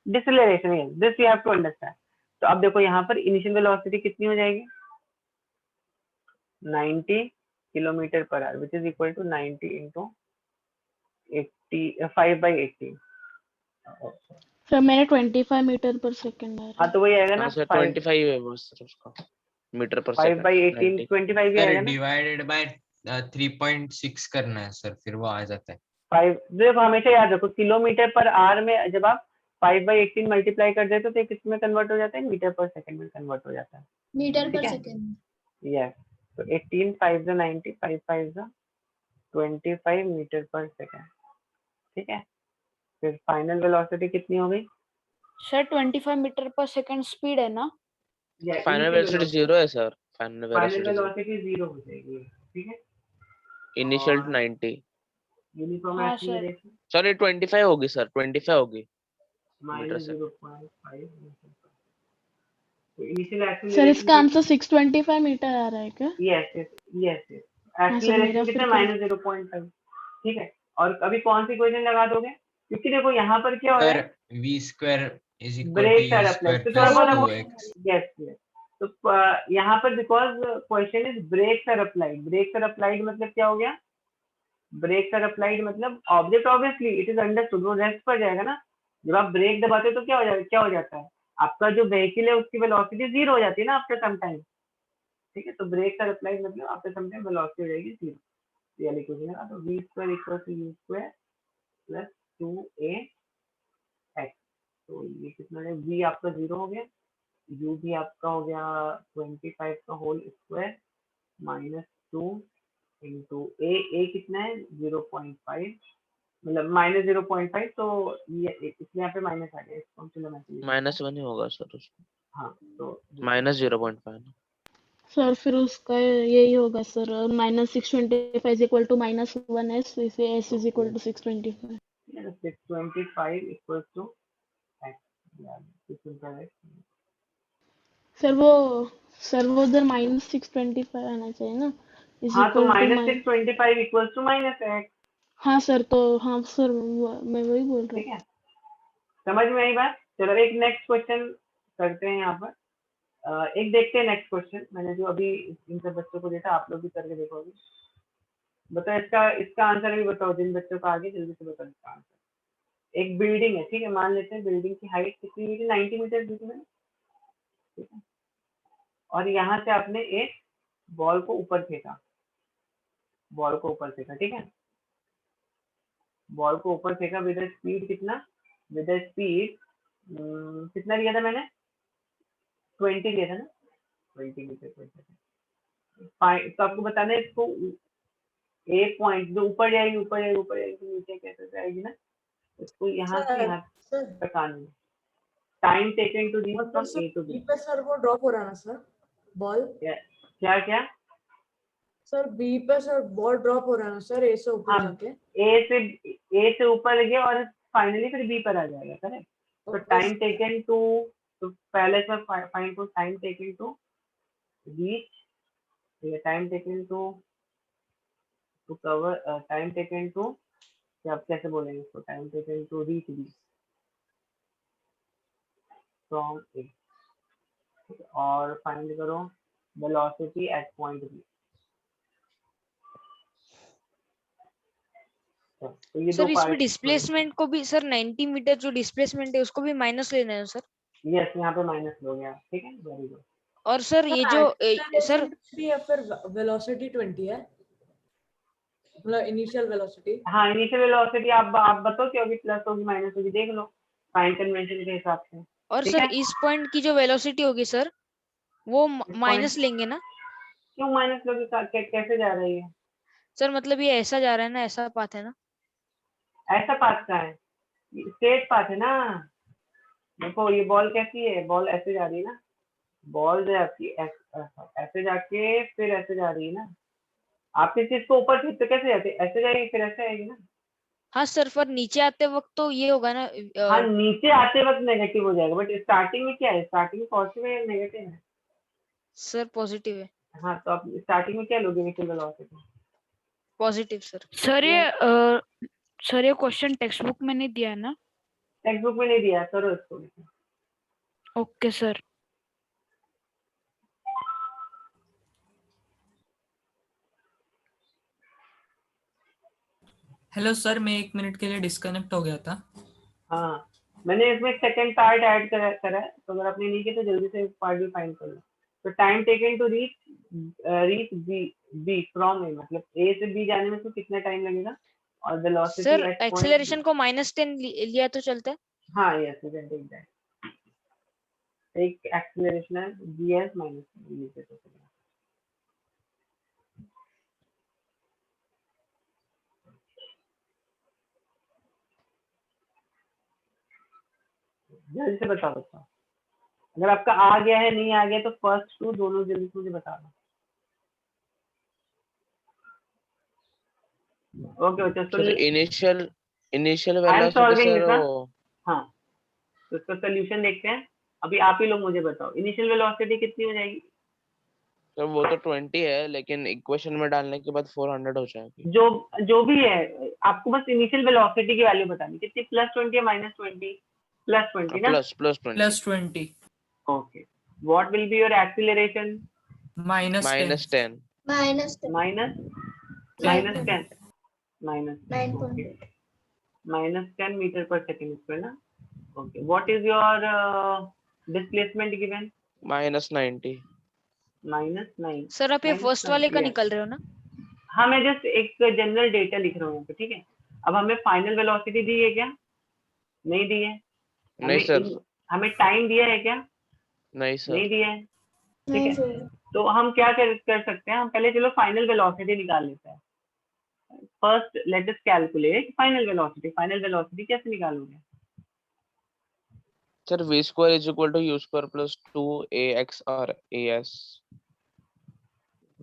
डिसेलरेशन है, this you have to understand. तो अब देखो यहाँ पर इनिशियल वेलोसिटी कितनी हो जाएगी, 90 kilometre per hour, which is equal to 90 into 5/80। Sir मेरा 25 मीटर पर सेकंड आ रहा हाँ है। तो वही आएगा ना, हाँ सर 25 है बस सर उसका मीटर पर 5/18 सेकंड। 25 ही सर आएगा ना। डिवाइडेड बाय 3.6 करना है सर, फिर वो आ जाता है। 5 देखो हमेशा याद रखो, किलोमीटर पर आवर में जब आप 5/18 मल्टीप्लाई कर देते हो तो किस में कन्वर्ट हो जाता है, मीटर पर सेकंड में कन्वर्ट हो जाता है। मीटर ठीक पर है। सेकंड। यस, तो 18 5 90, 5 5 25 मीटर पर सेकंड। ठीक है, फिर फाइनल वेलोसिटी कितनी हो गई, sir 25 metre per second speed है ना? फाइनल वेलोसिटी 0 है sir, final final velocity velocity 0 हो जाएगी। ठीक है, इनिशियल और 90। यूनिफॉर्म हाँ सर। एक्सीलरेशन सर ये 25 होगी सर, 25 होगी मीटर से। -0.5। तो इनिशियल सर एक्सीलरेशन इसका आंसर 625 मीटर आ रहा है क्या? यस यस यस, हाँ सर मेरा एक्सीलरेशन फिर कितना -0.5। ठीक है, और अभी कौन सी इक्वेशन लगा दोगे, क्योंकि देखो यहाँ पर क्या हो रहा सर है, v² = break u² sir apply, तो + थोड़ा बहुत 2x। यस यस, तो यहाँ पर because question is brake sir applied, brake sir applied मतलब क्या हो गया, ब्रेक सर अप्लाइड मतलब object obviously it is understood, वो रेस्ट पर जाएगा ना। जब आप ब्रेक दबाते हो तो क्या हो जाता है, आपका जो व्हीकल है उसकी वेलोसिटी 0 हो जाती है ना आफ्टर सम टाइम। ठीक है, तो ब्रेक सर अप्लाइड मतलब आफ्टर सम टाइम वेलोसिटी हो जाएगी 0। ये वाली क्वेश्चन है ना, तो v² = u² + 2ax। तो ये कितना है, v आपका 0 हो गया, u भी आपका हो गया 25 का होल स्क्वायर -2 इंटू a कितना है 0.5, मतलब -0.5, तो ये इसलिए यहाँ पे माइनस आ गया, इसको हम चलो मैं -1 ही होगा सर उसमें, हाँ, तो -0.5। सर फिर उसका यही होगा सर, -625 = -1s, इसे s = 625। 625 equals to x, sir वो उधर -625 आना चाहिए ना, हाँ तो = -625 इक्वल्स टू -x। हाँ सर, तो हाँ सर मैं वही बोल रहा ठीक है, समझ में आई बात। चलो एक नेक्स्ट क्वेश्चन करते हैं यहाँ पर, एक देखते हैं नेक्स्ट क्वेश्चन, मैंने जो अभी इन सब बच्चों को देखा, आप लोग भी करके देखोगे, बताओ इसका आंसर भी बताओ, जिन बच्चों का आगे जल्दी से बताओ इसका आंसर। एक बिल्डिंग है, ठीक है, मान लेते हैं बिल्डिंग की हाइट कितनी हुई थी, 90 मीटर दी थी मैंने, ठीक है, और यहाँ से आपने एक बॉल को ऊपर फेंका, ठीक है, बॉल को ऊपर फेंका विद स्पीड कितना, विद स्पीड कितना लिया था मैंने, 20 लिया था ना, 20 मीटर पर सेकंड। तो आपको बताना है इसको ए पॉइंट जो ऊपर जाएगी तो नीचे कैसे जाएगी ना, इसको यहाँ से यहाँ सर तक आनी है। Time taken to reach from A to B. पे सर वो ड्रॉप हो रहा है ना सर, बॉल क्या सर बी पे सर बॉल ड्रॉप हो रहा है ना सर, ए से ऊपर हाँ, जाके। ए से ऊपर गया और फाइनली फिर बी पर आ जाएगा, करेक्ट। तो टाइम टेकन टू, तो पहले से find to time taken to reach, time taken to cover, time taken to, आप कैसे बोलेंगे इसको, time taken to reach B from A, और फाइंड करो वेलोसिटी एट पॉइंट बी। तो ये दो सर इसमें पार्ट, डिस्प्लेसमेंट को भी सर 90 मीटर जो डिस्प्लेसमेंट है उसको भी माइनस लेना है सर। यस यहाँ पे माइनस हो गया, ठीक है, वेरी गुड। और सर ये जो सर या फिर वेलोसिटी 20 है, मतलब इनिशियल वेलोसिटी। हाँ, इनिशियल वेलोसिटी आप बताओ क्या होगी, प्लस होगी माइनस होगी, देख लो साइन कन्वेंशन के हिसाब से। और ठीक सर है, इस पॉइंट की जो वेलोसिटी होगी सर वो इस माइनस point लेंगे ना क्यों माइनस लोगे, कैसे जा रही है, सर, मतलब ये ऐसा जा रहा है ना, ऐसा पाथ है ना। ऐसा पाथ का है, स्ट्रेट पाथ है ना। देखो ये बॉल कैसी है, बॉल ऐसे जा रही है ना, बॉल जो आपकी ऐसे जाके फिर ऐसे जा रही है ना। आप किस चीज को ऊपर खींचते कैसे जाते, ऐसे जाएगी फिर ऐसे आएगी ना। हाँ सर, पर नीचे आते वक्त तो ये होगा ना हाँ नीचे आते वक्त नेगेटिव हो जाएगा, बट स्टार्टिंग में क्या है, स्टार्टिंग में पॉजिटिव है या नेगेटिव है? सर पॉजिटिव है, हाँ तो आप स्टार्टिंग में क्या लोगे initial velocity? Positive sir. Sir ये क्वेश्चन टेक्स्ट बुक में नहीं दिया है ना? टेक्स्ट बुक में नहीं दिया है, करो इसको। Okay sir. हेलो सर, मैं 1 मिनट के लिए डिस्कनेक्ट हो गया था। हाँ मैंने इसमें सेकंड पार्ट ऐड करा है, तो अगर आपने नहीं किया तो जल्दी से पार्ट भी फाइंड कर लो। तो time taken to reach B from A, मतलब ए से बी जाने में तो कितना टाइम लगेगा, और velocity sir at point. Acceleration को -10 लिया तो चलता है? हाँ yes you can take that, एक एक्सेलरेशन है ds माइनस नीचे तो चलेगा। जल्दी से बताओ बच्चों, अगर आपका आ गया है नहीं आ गया तो फर्स्ट टू दोनों जल्दी से मुझे बता दो। ओके बच्चों, sir initial I am velocity solving sir this. वो हाँ तो इसका सोल्यूशन देखते हैं। अभी आप ही लोग मुझे बताओ इनिशियल वेलोसिटी कितनी हो जाएगी? सर वो तो 20 है, लेकिन इक्वेशन में डालने के बाद 400 हो जाएगी। जो भी है, आपको बस इनिशियल वेलोसिटी की वैल्यू बतानी कितनी, +20 या -20? +20 ना? Plus 20 +20 okay, what will be your acceleration? -10 -10 minus minus 10 minus 9.8 -10 metre per second square ना? Okay, what is your displacement given? -90 -9। Sir आप ये फर्स्ट वाले का yes. निकल रहे हो ना? हाँ मैं जस्ट एक जनरल डेटा लिख रहा हूँ यहाँ पे, ठीक है। अब हमें फाइनल वेलोसिटी दी है क्या? नहीं दी है। नहीं सर, हमें टाइम दिया है क्या? नहीं सर। नहीं दिया है, ठीक नहीं है। सर तो हम क्या कर सकते हैं, हम पहले चलो फाइनल वेलोसिटी निकाल लेते हैं। First let us calculate final velocity. Final velocity कैसे निकालोगे? सर v² = u² + 2ax और as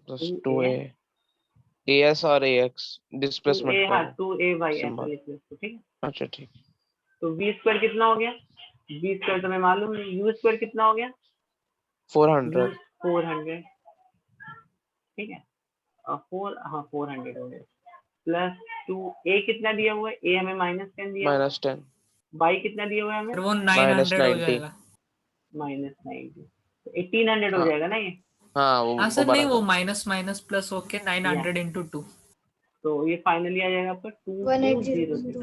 plus 2a as और ax डिस्प्लेसमेंट का हाँ वो 2ay ऐसा सिंबल। लिख लो इसको, ठीक है। अच्छा ठीक। तो v² कितना हो गया? v² तुम्हें मालूम है, u² कितना हो गया? 400 400, ठीक है। 400 हो गया, +2 a कितना दिया हुआ है? a हमें -10 दिया हुआ है। -10 y कितना दिया हुआ है हमें? फिर वो 900 हो -90 जाएगा। -90, तो 1800 हो हाँ जाएगा ना ये। हाँ वो हाँ सर, नहीं वो बराबर। माइनस माइनस प्लस होके 900 × 2। तो ये फाइनली आ जाएगा आपका 2200।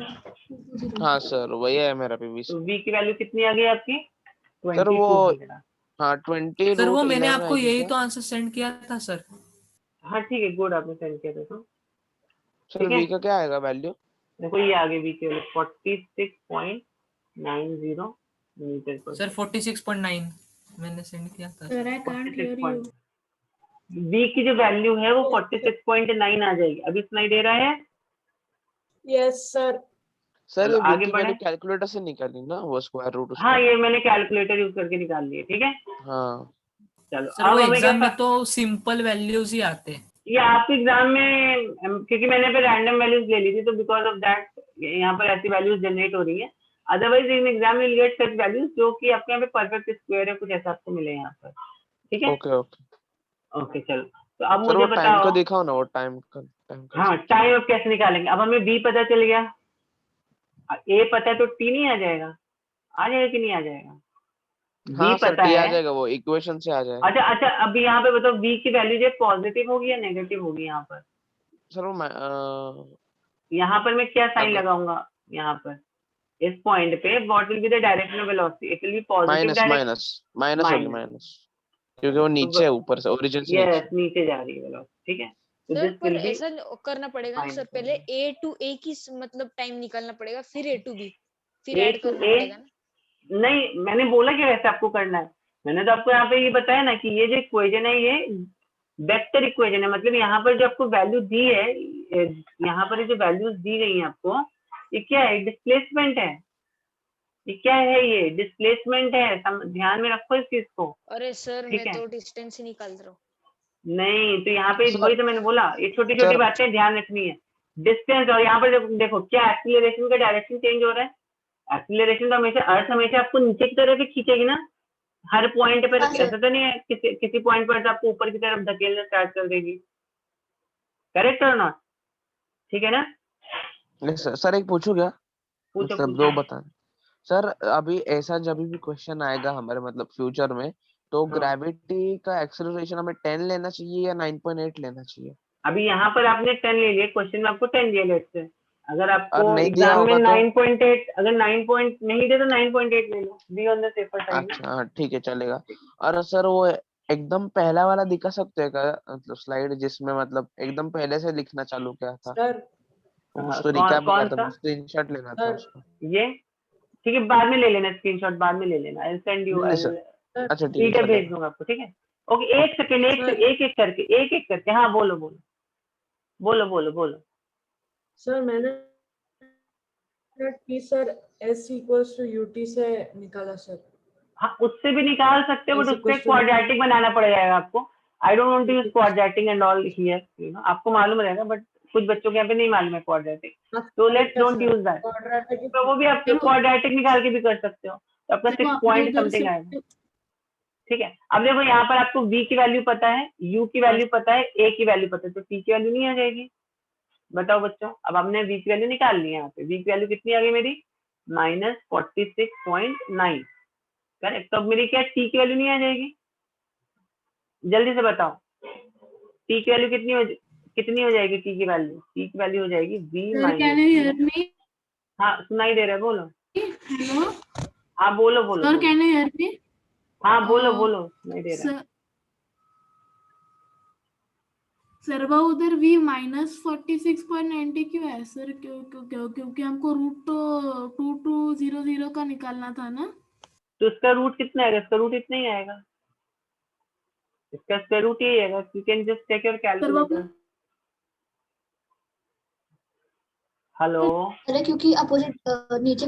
1800 हाँ सर वही है मेरा भी v। तो v की वैल्यू कितनी आ गई आपकी? सर वो 2200। हाँ 20 सर वो मैंने √11 आपको आएगी यही क्या? तो आंसर सेंड किया था सर। हाँ ठीक है, गुड, आपने सेंड किया था तो सर ठीक है। v का क्या आएगा वैल्यू? देखो ये आगे v की वैल्यू 46.90 मीटर पर सर 46.9 मैंने सेंड किया था sir sir. I can't hear you v की जो वैल्यू है वो 46.9 आ जाएगी। अभी सुनाई दे रहा है? Yes sir. सर चलो ये v आगे की बढ़े। वैल्यू कैलकुलेटर से निकाली ना, वो स्क्वायर रूट उसका। हाँ ये मैंने कैलकुलेटर यूज करके निकाल लिया, ठीक है। हाँ चलो सर वो अब हमें क्या एग्जाम में तो सिंपल वैल्यूज ही आते हैं। ये आपके एग्जाम में क्योंकि मैंने पे रैंडम वैल्यूज ले ली थी, तो बिकॉज ऑफ दैट यहाँ पर ऐसी वैल्यूज जनरेट हो रही है। Otherwise in exam will get such values जो कि आपके यहाँ पे परफेक्ट स्क्वायर है, कुछ ऐसा आपको मिले यहाँ पर, ठीक है। Okay okay. ओके चलो, तो अब सर मुझे वो टाइम को बताओ। दिखाओ ना, वो टाइम का। हाँ टाइम अब कैसे निकालेंगे? अब हमें b पता चल गया, a पता है तो t नहीं आ जाएगा? आ जाएगा कि नहीं आ जाएगा? b हाँ सर पता टी आ है। जाएगा, वो इक्वेशन से आ जाएगा। अच्छा अच्छा, अभी यहाँ पे बताओ v की वैल्यू जो पॉजिटिव होगी या नेगेटिव होगी? यहाँ पर सर वो यहाँ पर मैं क्या साइन अगर लगाऊंगा? यहाँ पर इस पॉइंट पे what will be the direction of velocity? It will be positive minus direction. Minus minus होगी, माइनस, क्योंकि वो नीचे है, ऊपर से ओरिजिन से यस नीचे। नीचे जा रही है वेलोसिटी, ठीक है। तो सर दिस पर विल बी ऐसा करना पड़ेगा ना सर, पहले A to A की मतलब टाइम निकालना पड़ेगा, फिर A to B, फिर A ऐड to करना A। पड़ेगा ना। नहीं मैंने बोला कि वैसे आपको करना है। मैंने तो आपको यहाँ पे ये बताया ना कि ये जो इक्वेशन है ये वेक्टर इक्वेशन है। मतलब यहाँ पर जो आपको वैल्यू दी है, यहाँ पर जो वैल्यूज दी गई है आपको, ये क्या है? डिस्प्लेसमेंट है। ये क्या है? ये डिस्प्लेसमेंट है, ध्यान में रखो इस चीज को, अरे सर ठीक मैं है। तो डिस्टेंस ही निकाल रहा हूँ। नहीं तो यहाँ पे सर वही तो मैंने बोला, ये छोटी छोटी सर बातें ध्यान रखनी है। डिस्टेंस, और यहाँ पर देखो क्या एक्सीलरेशन का डायरेक्शन चेंज हो रहा है। एक्सीलरेशन तो हमेशा अर्थ हमेशा आपको नीचे की तरफ ही खींचेगी ना हर पॉइंट पर। हाँ, सर। ऐसा तो नहीं है किसी पॉइंट पर तो आपको ऊपर की तरफ धकेलना स्टार्ट कर देगी। करेक्ट और नॉट? ठीक है ना? सर एक पूछू क्या? पूछो मतलब पूछो। दो बता सर। अभी ऐसा जब भी क्वेश्चन आएगा हमारे मतलब फ्यूचर में, तो हाँ। ग्रेविटी का एक्सेलरेशन हमें 10 लेना चाहिए या 9.8 लेना चाहिए? अभी यहाँ पर आपने 10 ले लिया, क्वेश्चन में आपको 10 दिया लेट्स से। अगर आपको और नहीं दिया एग्जाम में होगा तो? 9.8, अगर 9 पॉइंट नहीं दे तो 9.8 ले लो, be on the safer side. अच्छा हाँ, ठीक है चलेगा। और सर वो एकदम पहला वाला दिखा सकते हैं क्या, मतलब स्लाइड जिसमें मतलब एकदम पहले से लिखना चालू किया था, सर कुछ तो कौन रिकैप हो गया कौन था, सा? स्क्रीनशॉट लेना था सर उसका। ये ठीक है, बाद में ले लेना स्क्रीनशॉट, बाद में ले लेना। आई सेंड यू, नहीं सर, अच्छा ठीक है पीडीएफ भेज चलेगा। दूंगा आपको, ठीक है? ओके, एक सेकंड, सर एक एक करके। हाँ बोलो बोलो बोलो बोलो बोलो। सर मैंने t sir s equals to ut से निकाला सर। हाँ उससे भी निकाल सकते हो, बट ऐसे उससे question क्वाड्रेटिक बनाना पड़ जाएगा आपको। I don't want to use quadratic and all here, you know, आपको मालूम रहेगा, बट कुछ बच्चों के यहाँ पे नहीं मालूम है क्वाड्रेटिक, तो लेट्स डोंट यूज दैट। तो वो भी आप फिर क्वाड्रेटिक निकाल के भी कर सकते हो, तो आपका देखो 6 आपने पॉइंट उधर समथिंग से आएगा। ठीक है, अब देखो यहाँ पर आपको v की वैल्यू पता है, u की वैल्यू पता है, a की वैल्यू पता है, तो t की वैल्यू नहीं आ जाएगी। बताओ बच्चों, अब हमने v की वैल्यू निकाल ली है। यहाँ पे v की वैल्यू कितनी आ गई मेरी? -46.9। करेक्ट। तो अब मेरी क्या t की वैल्यू नहीं आ जाएगी? जल्दी से बताओ, t की वैल्यू कितनी हो जाएगी? t की वैल्यू हो जाएगी v sir can you hear minus. Me? हाँ सुनाई दे रहा है, बोलो। हेलो हाँ बोलो बोलो सर बोलो। Can you hear me? हाँ बोलो बोलो, सुनाई दे रहा है। सर वो उधर v -46.90 क्यों है सर? क्यों क्यों क्यों? क्योंकि हमको रूट तो 2200 का निकालना था ना। तो इसका रूट कितना आएगा? इसका रूट इतना ही आएगा, इसका स्क्वायर रूट यही आएगा। You can just take your sir वो कैलकुलेटर। हेलो, अरे क्योंकि अपोजिट नीचे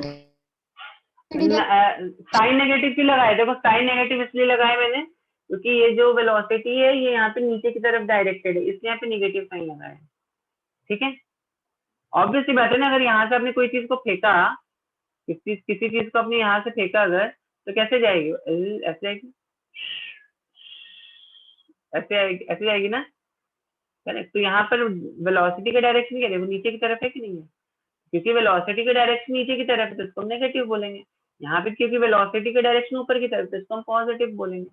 साइन नेगेटिव क्यों लगाया? देखो साइन नेगेटिव इसलिए लगाया मैंने क्योंकि ये जो वेलोसिटी है ये यहाँ पे नीचे की तरफ डायरेक्टेड है, इसलिए यहाँ पे नेगेटिव साइन लगाया है। ठीक है, ऑब्वियसली बात है ना, अगर यहाँ से आपने कोई चीज को फेंका, किसी चीज को आपने यहाँ से फेंका अगर, तो कैसे जाएगी? ऐसे जाएगी, ऐसे जाएगी ना। करेक्ट। तो यहाँ पर वेलोसिटी का डायरेक्शन क्या है? वो नीचे की तरफ है कि नहीं है? क्योंकि वेलोसिटी का डायरेक्शन नीचे की तरफ है तो इसको हम नेगेटिव बोलेंगे। यहाँ पे क्योंकि वेलोसिटी का डायरेक्शन ऊपर की तरफ, तो इसको हम पॉजिटिव बोलेंगे।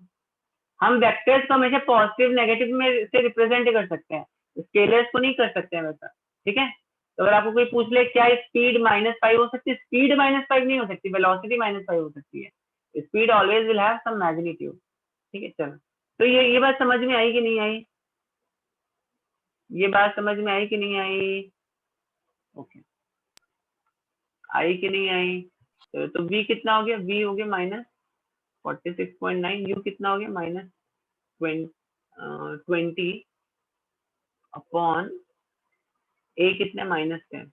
हम वेक्टर्स को हमेशा पॉजिटिव नेगेटिव में से रिप्रेजेंट कर सकते हैं, स्केलर्स को नहीं कर सकते हैं वैसा। ठीक है, तो अगर आपको कोई पूछ ले क्या स्पीड -5 हो सकती है, स्पीड -5 नहीं हो सकती, वेलोसिटी -5 हो सकती है। Speed always will have some magnitude. ठीक है, चलो, तो ये बात समझ में आई कि नहीं आई? ये बात समझ में आई कि नहीं आई? ओके, आई कि नहीं आई? तो v कितना हो गया? v हो गया -46.9। u कितना हो गया? -20 अपॉन a कितना? -10।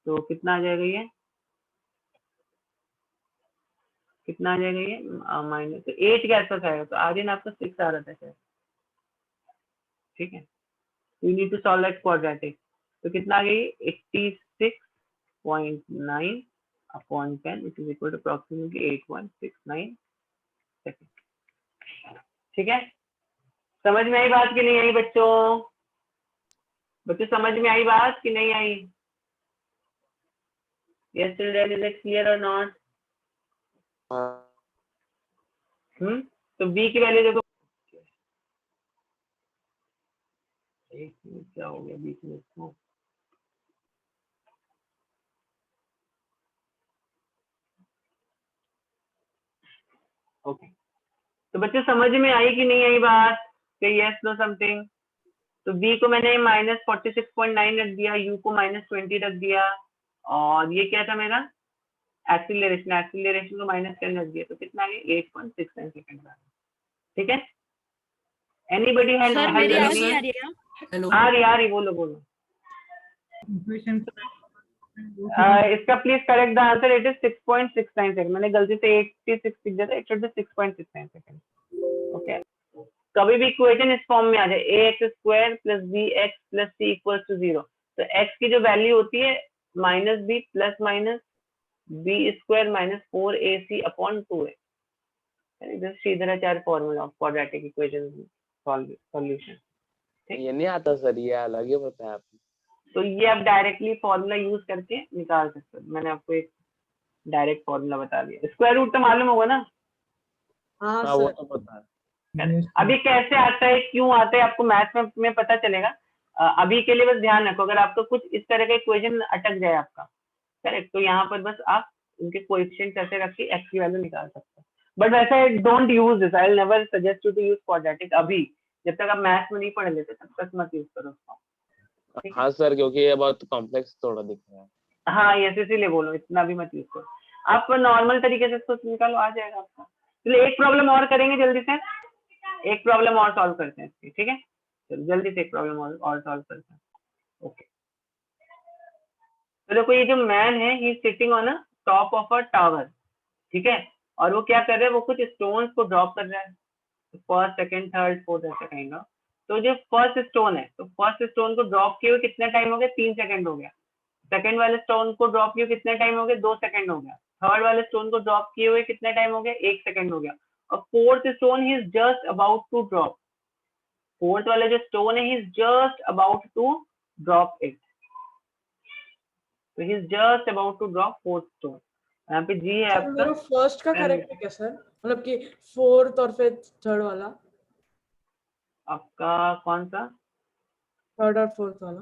तो कितना आ जाएगा ये? कितना आ जाएगा ये? माइनस, तो 8 के आसपास आएगा। तो आगे ना आपका 6 आ रहा था शायद। ठीक है, you need to solve that quadratic. तो कितना आ गई? 86.9 upon 10 which is equal to approximately 8169 second. ठीक है, समझ में आई बात कि नहीं आई बच्चों? बच्चों समझ में आई बात कि नहीं आई? Yes children, is it clear or not? तो b की वैल्यू देखो, एक मिनट, क्या हो गया बीच में इसको? ओके, तो बच्चों समझ में आई कि नहीं आई बात? Yes know something? तो b को मैंने -46.9 रख दिया, u को -20 रख दिया, और ये क्या था मेरा? एक्सीलरेशन को -10 रख दिया, तो कितना आ गया? 8.69 सेकंड। ठीक है, एनीबॉडी हैव सर मेरी हेल्प आवाज मी? नहीं आ रही है? हेलो, आ रही, बोलो बोलो। इसका please correct the answer, it is 6.69 second. मैंने गलती से 86 लिख दिया था, it should be 6.69 second. Okay, कभी भी इक्वेशन इस फॉर्म में आ जाए ax² + bx + c = 0, तो x की जो वैल्यू होती है -b plus minus b square minus 4ac upon 2a। This Shridharacharya formula of quadratic equation solution. ये नहीं आता सर, ये अलग ही बताया आपने। तो ये आप डायरेक्टली फॉर्मूला यूज करके निकाल सकते हो। मैंने आपको एक डायरेक्ट फॉर्मूला बता दिया। स्क्वायर रूट तो मालूम होगा ना? हाँ हाँ वो सर तो पता है। अब ये कैसे आता है, क्यों आता है, आपको मैथ्स में पता चलेगा। अभी के लिए बस ध्यान रखो, अगर आपको कुछ इस तरह का इक्वेशन अटक जाए आपका, करेक्ट, तो यहाँ पर बस आप उनके कोएफिशिएंट्स ऐसे रख के x की वैल्यू निकाल सकते हो। बट वैसे don't use this, I will never suggest you to use quadratic. अभी जब तक आप मैथ्स में नहीं पढ़ लेते तब तक मत यूज करो उसको। हाँ सर, क्योंकि ये बहुत कॉम्प्लेक्स थोड़ा दिख रहा है। हाँ यस, इसीलिए बोलो इतना भी मत यूज करो। आप नॉर्मल तरीके से इसको निकालो, आ जाएगा आपका। चलिए एक प्रॉब्लम और करेंगे जल्दी से, एक प्रॉब्लम और सॉल्व करते हैं इसकी, ठीक है? चलो जल्दी से एक प्रॉब्लम और सॉल्व करते हैं। ओके, तो देखो ये जो मैन है, he is sitting on a top of a tower, ठीक है? और वो क्या कर रहा है, वो कुछ स्टोन्स को ड्रॉप कर रहा है, फर्स्ट सेकंड थर्ड फोर्थ ऐसा काइंड ऑफ। तो जो फर्स्ट स्टोन है, तो फर्स्ट स्टोन को ड्रॉप किए हुए कितना टाइम हो गया? 3 सेकंड हो गया। सेकंड वाले स्टोन को ड्रॉप किए कितना टाइम हो गया? 2 सेकंड हो गया। थर्ड वाले स्टोन को ड्रॉप किए हुए कितना टाइम हो गया? 1 सेकंड हो गया। और fourth stone he is just about to drop, fourth वाला जो स्टोन है, he is just about to drop it. तो he is just about to drop fourth stone. यहाँ पे जी है सर आपका। मेरा फर्स्ट का करेक्ट है क्या सर? मतलब कि फोर्थ और फिर थर्ड वाला, आपका कौन सा? थर्ड और फोर्थ वाला।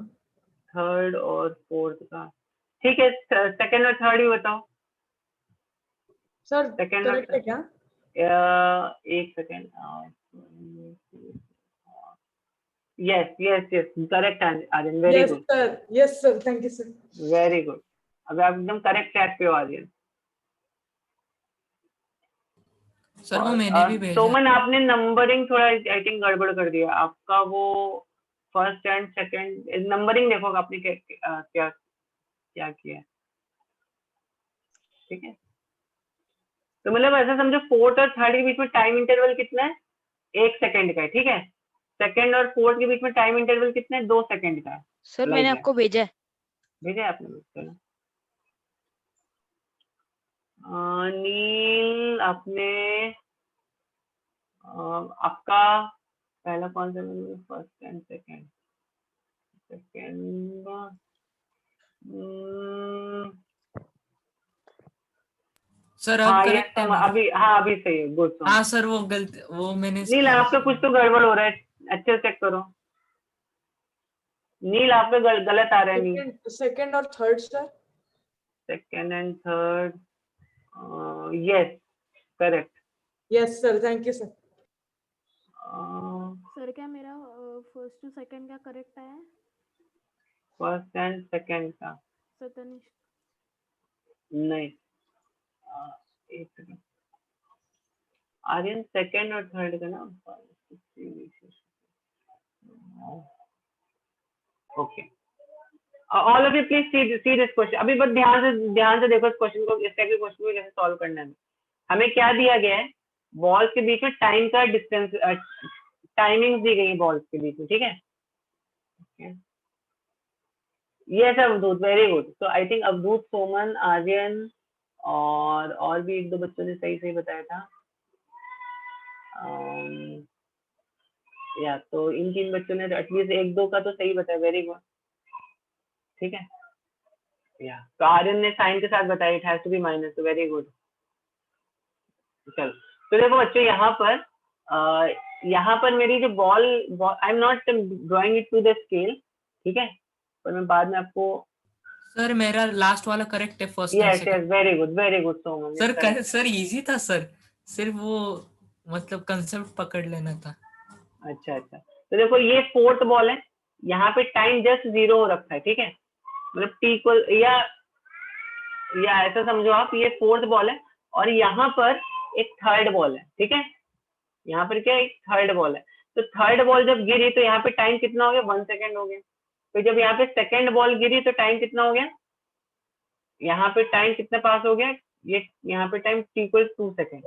थर्ड और फोर्थ का ठीक है। सेकंड और थर्ड भी बताओ। सर सेकंड करेक्ट है क्या? एक second. Yes yes yes, correct Aryan, very yes good sir, yes sir, thank you sir. Very good. अब आप एकदम करेक्ट ट्रैक पे हो आर्यन। सर वो मैंने भी भेजा। सोमन आपने नंबरिंग थोड़ा आई थिंक गड़बड़ कर दिया आपका। वो फर्स्ट एंड सेकंड नंबरिंग देखो आपने क्या क्या क्या किया है, ठीक है? तो मतलब ऐसा समझो फोर्थ और थर्ड के बीच में टाइम इंटरवल कितना है? 1 सेकंड का है, ठीक है? सेकंड और फोर्थ के बीच में टाइम इंटरवल कितना है? 2 सेकंड का है। सर लाइक मैंने दैट। आपको भेजा है। भेजा है आपने? चलो नील आपने आपका पहला कौन सा? First and second. Second sir अब हाँ ये करेक्ट है मेरा। अभी, हाँ अभी सही है, गुड। हाँ सर वो गलती, वो मैंने नील आपका कुछ तो गड़बड़ हो रहा है, अच्छे से चेक करो। नील आपका गलत आ रहा है। नील सेकंड और third sir. Second and third, yes correct. Yes sir, thank you sir. Sir क्या मेरा फर्स्ट टू सेकंड का करेक्ट है? फर्स्ट एंड सेकंड का सतनिष्ठ नहीं। एक सेकंड आर्यन, सेकंड और थर्ड का ना। Okay, all of you please see this question. अभी बस ध्यान से देखो इस क्वेश्चन को, इस टाइप के क्वेश्चन को कैसे सॉल्व करना है। हमें क्या दिया गया है? बॉल्स के बीच में टाइम का डिस्टेंस, टाइमिंग दी गई है बॉल्स के बीच में, ठीक है? यस अवधूत, वेरी गुड। तो आई थिंक अवधूत, सोमन, आर्यन और भी एक दो बच्चों ने सही सही बताया था। या तो इन 3 बच्चों ने एटलीस्ट एक दो का तो सही बताया, वेरी गुड, ठीक है? या तो आर्यन ने साइन के साथ बताया, it has to be minus, तो वेरी गुड। चलो तो देखो बच्चों, यहाँ पर मेरी जो ball, I am not drawing it to the scale, ठीक है? पर मैं बाद में आपको। सर मेरा लास्ट वाला करेक्ट है, first and yes yes, second. Very good Soman. Sir easy था सर, सिर्फ वो मतलब कंसेप्ट पकड़ लेना था। अच्छा, तो देखो ये फोर्थ बॉल है, यहाँ पे टाइम जस्ट 0 हो रखा है, ठीक है? मतलब टी इक्वल, या ऐसा समझो आप, ये फोर्थ बॉल है और यहाँ पर एक थर्ड बॉल है, ठीक है? यहाँ पर क्या, एक थर्ड बॉल है। तो थर्ड बॉल जब गिरी तो यहाँ पे टाइम कितना हो गया? 1 सेकंड हो गया। तो जब यहाँ पे सेकंड बॉल गिरी तो टाइम कितना हो गया? यहाँ पे टाइम कितना पास हो गया? ये यहाँ पे टाइम t इक्वल 2 सेकंड,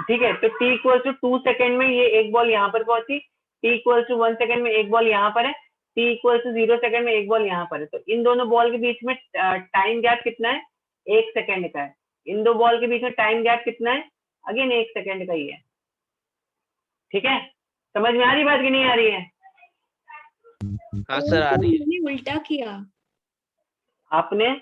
ठीक है? तो t इक्वल टू 2 सेकंड में ये एक बॉल यहाँ पर पहुंची, t इक्वल टू 1 सेकंड में एक बॉल यहाँ पर है, t इक्वल टू 0 सेकंड में एक बॉल यहाँ पर है, तो इन दोनों बॉल के बीच में टाइम गैप कितना है? 1 सेकंड का है। इन दो बॉल के बीच में टाइम गैप कितना है? अगेन 1 सेकंड का ही है। ठीक है, समझ में आ रही बात कि नहीं आ रही है? हाँ सर आ रही है। मैंने उल्टा किया आपने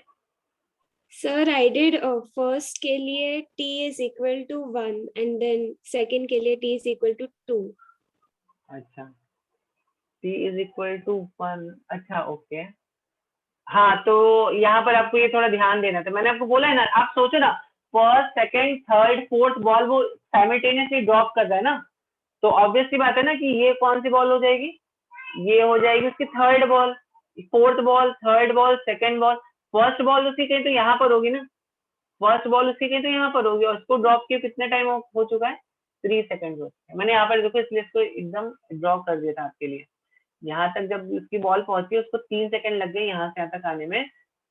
सर। आई डिड फर्स्ट के लिए t is equal to 1 and then second के लिए t इज इक्वल टू 2। अच्छा, t इज इक्वल टू 1, अच्छा ओके। हाँ, तो यहाँ पर आपको ये थोड़ा ध्यान देना था, मैंने आपको बोला है ना, आप सोचो ना, first second third fourth ball वो साइमल्टेनियसली ड्रॉप कर रहा है ना, तो ऑब्वियस सी बात है ना कि ये कौन सी बॉल हो जाएगी? ये हो जाएगी उसकी third ball, fourth ball, third ball, second ball. First ball उसकी कहीं तो यहाँ पर होगी ना, फर्स्ट बॉल उसकी कहीं तो यहाँ पर होगी, और उसको ड्रॉप किए कितने टाइम हो चुका है? 3 सेकंड हो चुका है। मैंने यहाँ पर देखो इसलिए इसको एकदम ड्रॉ कर दिया था आपके लिए। यहाँ तक जब उसकी बॉल पहुंची उसको 3 सेकंड लग गए यहाँ से यहाँ तक आने में,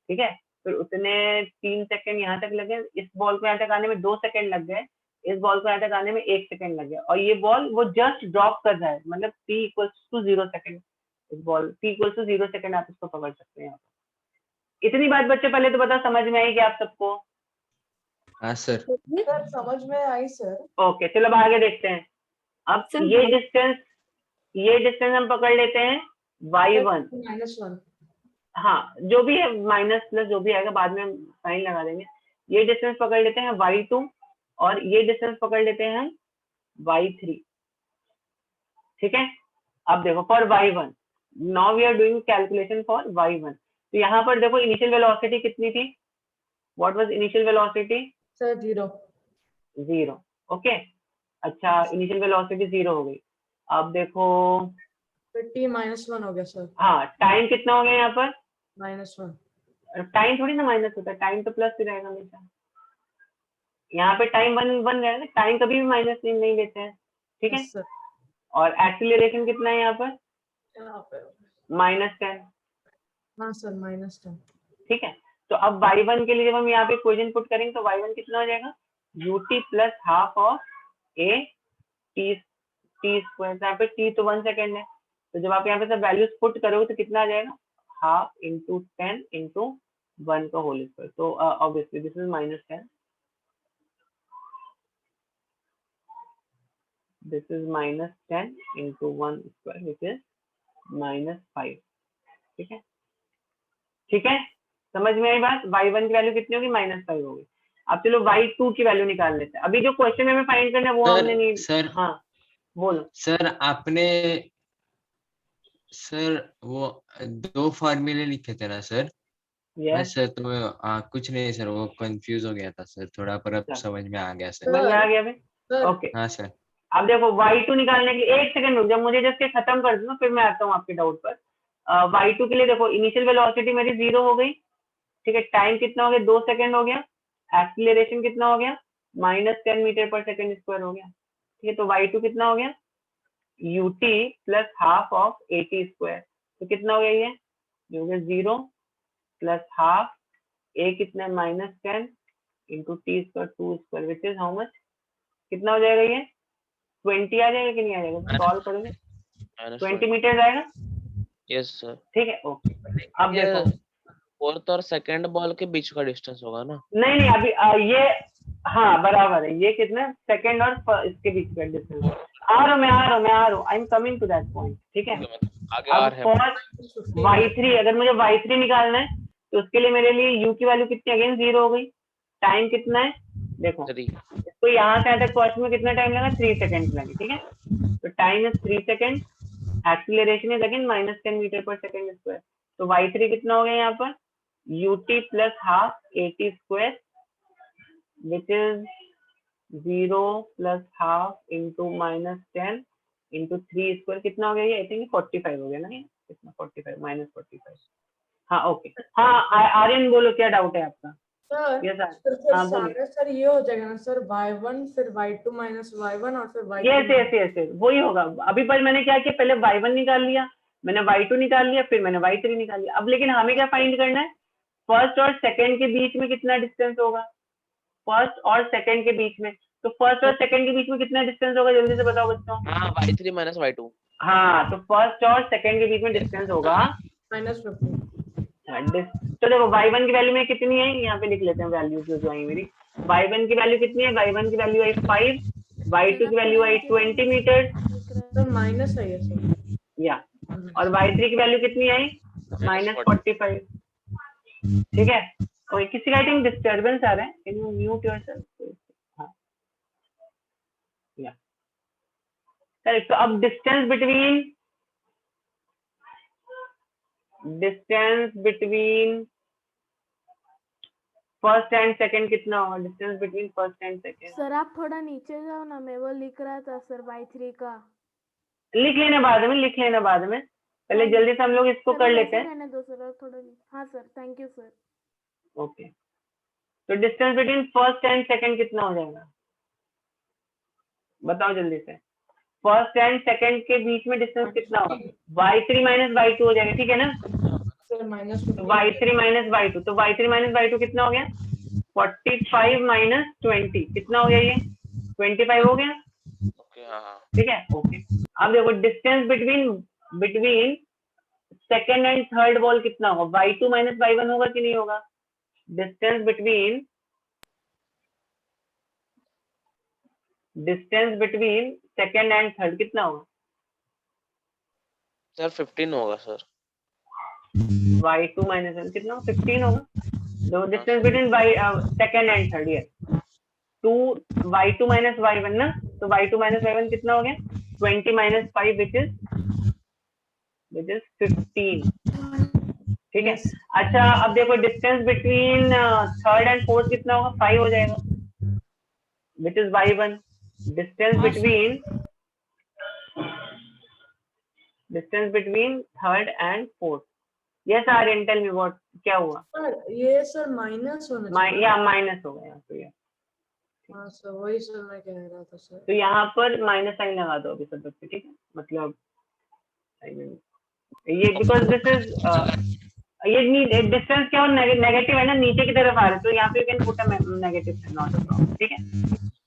ठीक है, फिर उतने 3 सेकंड यहाँ तक लगे, इस बॉल को यहाँ तक आने में 2 सेकंड लग गए, इस बॉल को यहाँ तक आने में 1 सेकंड लग गया, और ये बॉल वो जस्ट ड्रॉप कर रहा है, मतलब t इक्वल्स टू 0 सेकंड, इस ball t equals to 0 second आप इसको पकड़ सकते हैं। इतनी बात बच्चे पहले तो बता, समझ में आई कि आप सबको? हाँ सर। सर समझ में आई सर। ओके, चलो अब आगे देखते हैं। अब सर, ये डिस्टेंस हम पकड़ लेते हैं y1, -1। हाँ जो भी है, माइनस प्लस जो भी आएगा बाद में हम साइन लगा देंगे। ये डिस्टेंस पकड़ लेते हैं y2, और ये डिस्टेंस पकड़ लेते हैं हम y3। ठीक है, अब देखो for y1, now we are doing calculation for y1। तो यहाँ पर देखो इनिशियल वेलोसिटी कितनी थी? What was initial velocity? Sir 0। Okay, अच्छा इनिशियल वेलोसिटी 0 हो गई। अब देखो फिर t -1 हो गया सर। हाँ, टाइम कितना हो गया यहाँ पर? -1। टाइम थोड़ी ना माइनस होता है, टाइम तो प्लस ही रहेगा हमेशा। यहाँ पे टाइम बन रहा है ना, टाइम कभी भी माइनस नहीं लेते हैं। ठीक है, Yes, sir। और एक्सीलरेशन कितना है यहाँ पर? यहाँ पे -10। हाँ सर -10। ठीक है, तो अब y1 के लिए जब हम यहाँ पे इक्वेशन पुट करेंगे तो y1 कितना हो जाएगा? ut plus half of a t square. यहाँ पे t तो 1 सेकेंड है, तो जब आप यहाँ पे सब वैल्यूज पुट करोगे तो कितना आ जाएगा? हाफ इंटू 10 इंटू 1 का होल स्क्वायर। तो obviously this is -10, this is -10 into 1 square which is -5। ठीक है, ठीक है, समझ में आई बात? y1 की वैल्यू कितनी होगी? -5 होगी। अब चलो y2 की वैल्यू निकाल लेते हैं। अभी जो क्वेश्चन में हमें फाइंड करना है वो हमने नहीं। सर हाँ बोलो सर, आपने सर वो 2 फॉर्मूले लिखे थे ना सर? यस, सर तो कुछ नहीं सर, वो कंफ्यूज हो गया था सर थोड़ा, पर अब समझ में आ गया सर। समझ में आ गया अभी? सर ओके, हाँ सर। अब देखो y2 निकालने के लिए 1 सेकंड रुक जाओ, मुझे जस्ट खत्म कर दो फिर मैं आता हूँ आपके डाउट पर। y2 के लिए देखो इनिशियल वेलोसिटी मेरी 0 हो गई, ठीक है, टाइम कितना हो गया? 2 सेकंड हो गया, एक्सीलरेशन कितना हो गया? -10 मीटर पर सेकंड स्क्वायर हो गया। ठीक है, तो y2 कितना हो गया? ut plus half of at square. तो कितना हो गया ये हो गया 0 प्लस हाफ, a कितना है? -10 into t square 2 square which is how much? कितना हो जाएगा ये? 20 आ जाएगा कि नहीं आ जाएगा? सॉल्व करोगे 20 मीटर आएगा। Yes sir. ठीक है, ओके। अब देखो फोर्थ और सेकंड बॉल के बीच का डिस्टेंस होगा ना? नहीं अभी ये हाँ बराबर है, ये कितना सेकंड और इसके बीच का डिस्टेंस। आ रहा हूँ I am coming to that point. ठीक है, आगे अब और है। फॉर y3 अगर मुझे y3 निकालना है तो उसके लिए मेरे लिए u की वैल्यू कितनी? अगेन 0 हो गई। टाइम कितना है देखो, 3। इसको यहाँ से यहाँ तक पहुंचने में कितना टाइम लगा? 3 सेकंड लगे। ठीक है, तो time is 3 second, acceleration is again -10 metre per second square. तो y3 कितना हो गया यहाँ पर? ut plus half at square which is 0 plus half into -10 into 3 square. कितना हो गया ये? आई थिंक 45 हो गया ना, ये कितना? 45 -45। हाँ ओके, हाँ आर्यन बोलो क्या डाउट है आपका? सर यस फिर हाँ बोलिए। सारे सर ये हो जाएगा ना सर y1 फिर y2 माइनस y1 और फिर y2 यस वही होगा। अभी पर मैंने क्या किया, पहले y1 निकाल लिया, मैंने y2 निकाल लिया, फिर मैंने y3 निकाल लिया। अब लेकिन हमें क्या फाइंड करना है? फर्स्ट और सेकंड के बीच में कितना डिस्टेंस होगा? फर्स्ट और सेकंड के बीच में, तो फर्स्ट और सेकंड के बीच में कितना डिस्टेंस होगा? जल्दी से बताओ बच्चों। हाँ y3 - y2। हाँ, तो फर्स्ट और सेकंड के बीच में डिस्टेंस होगा -15। तो देखो y1 की वैल्यू में कितनी है, यहाँ पे लिख लेते हैं वैल्यू जो आई मेरी। y1 की वैल्यू कितनी है, y1 की वैल्यू आई 5, y2 की वैल्यू आई 20 मीटर सर माइनस है ये सर। या, और y3 की वैल्यू कितनी आई -45। ठीक है, और किसी का आई थिंक डिस्टर्बेंस आ रहा है, कैन यू म्यूट योरसेल्फ? हाँ या करेक्ट। तो अब distance between first and second कितना होगा, distance between first and second? Sir आप थोड़ा नीचे जाओ ना, मैं वो लिख रहा था सर y3 का। लिख लेना बाद में, पहले जल्दी से हम लोग इसको कर लेते हैं। रहने दो सर, और थोड़ा। हाँ sir, thank you sir. Okay, तो distance between first and second कितना हो जाएगा, बताओ जल्दी से। फर्स्ट एंड सेकंड के बीच में डिस्टेंस कितना होगा, y3 माइनस y2 हो जाएगा, ठीक है ना? सर y3 माइनस y2, तो y3 माइनस y2 कितना हो गया, 45 माइनस 20 कितना हो गया, ये 25 हो गया। ठीक है, ओके। अब देखो distance between second and third ball कितना होगा, y2 माइनस y1 होगा कि नहीं होगा? Distance between second and third कितना होगा सर? 15 होगा सर। y2 माइनस 1 कितना होगा, 15 होगा। तो distance between second and third, ये y2 माइनस y1 ना, तो y2 माइनस y1 कितना हो गया, 20 माइनस 5 विच इज 15। ठीक है, अच्छा अब देखो distance between third and fourth कितना होगा, 5 हो जाएगा which is y1। Distance between third and fourth, yes Aryan tell me what, क्या हुआ? सर ये सर माइनस होना चाहिए। या माइनस हो गया, तो ये हाँ सर, वही सर मैं कह रहा था सर। तो यहाँ पर माइनस साइन लगा दो अभी सब बच्चे, ठीक है? मतलब I mean, ये बिकॉज दिस इज ये डिस्टेंस क्या और नेगेटिव है ना, नीचे की तरफ आ रहा है, तो यहाँ पे you can put a negative sign, not a problem. ठीक है,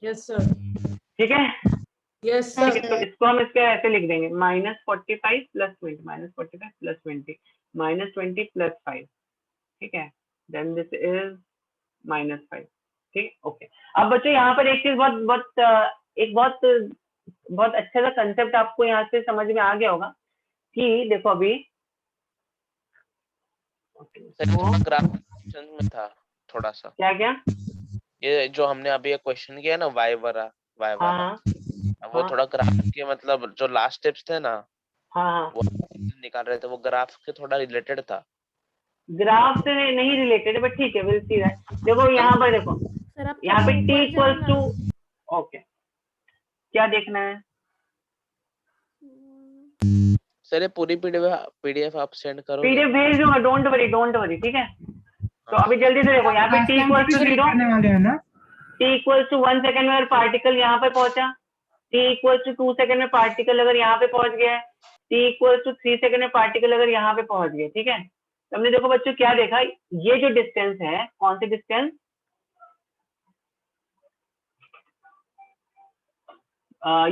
यस सर। ठीक है, यस ठीक सर। है। तो इसको हम इसके ऐसे लिख देंगे -45 प्लस 20 -45 प्लस 20 -20 प्लस 5। ठीक है, देन दिस इज -5। ठीक है, ओके। अब बच्चों यहाँ पर एक चीज बहुत अच्छा सा कंसेप्ट आपको यहाँ से समझ में आ गया होगा कि देखो अभी ग्राफ में था थोड़ा सा, क्या ये जो हमने अभी एक क्वेश्चन किया ना y वाला हाँ वो थोड़ा ग्राफ के मतलब जो लास्ट स्टेप्स थे ना, हाँ वो निकाल रहे थे, वो ग्राफ के थोड़ा रिलेटेड था। ग्राफ से नहीं रिलेटेड, बट ठीक है, विल सी दैट। देखो यहाँ पर देखो, सर आप यहाँ पे t ऊपर इक्वल्स जाओ टू, ना। ओके, क्या देखना है सर? ये पूरी पीडीएफ आप सेंड करो। पीडीएफ भेज दूंगा, डोंट वरी, ठीक है? तो अभी जल्दी से देखो, यहाँ पे t equals to 0, t equals to 1 second में अगर पार्टिकल यहाँ पे पहुंचा, t इक्वल्स टू 2 सेकंड में पार्टिकल अगर यहाँ पे पहुंच गया है, t इक्वल्स टू 3 सेकंड में पार्टिकल अगर यहाँ पे पहुंच गया। ठीक है, तो हमने देखो बच्चों क्या देखा, ये जो डिस्टेंस है, कौन सी डिस्टेंस,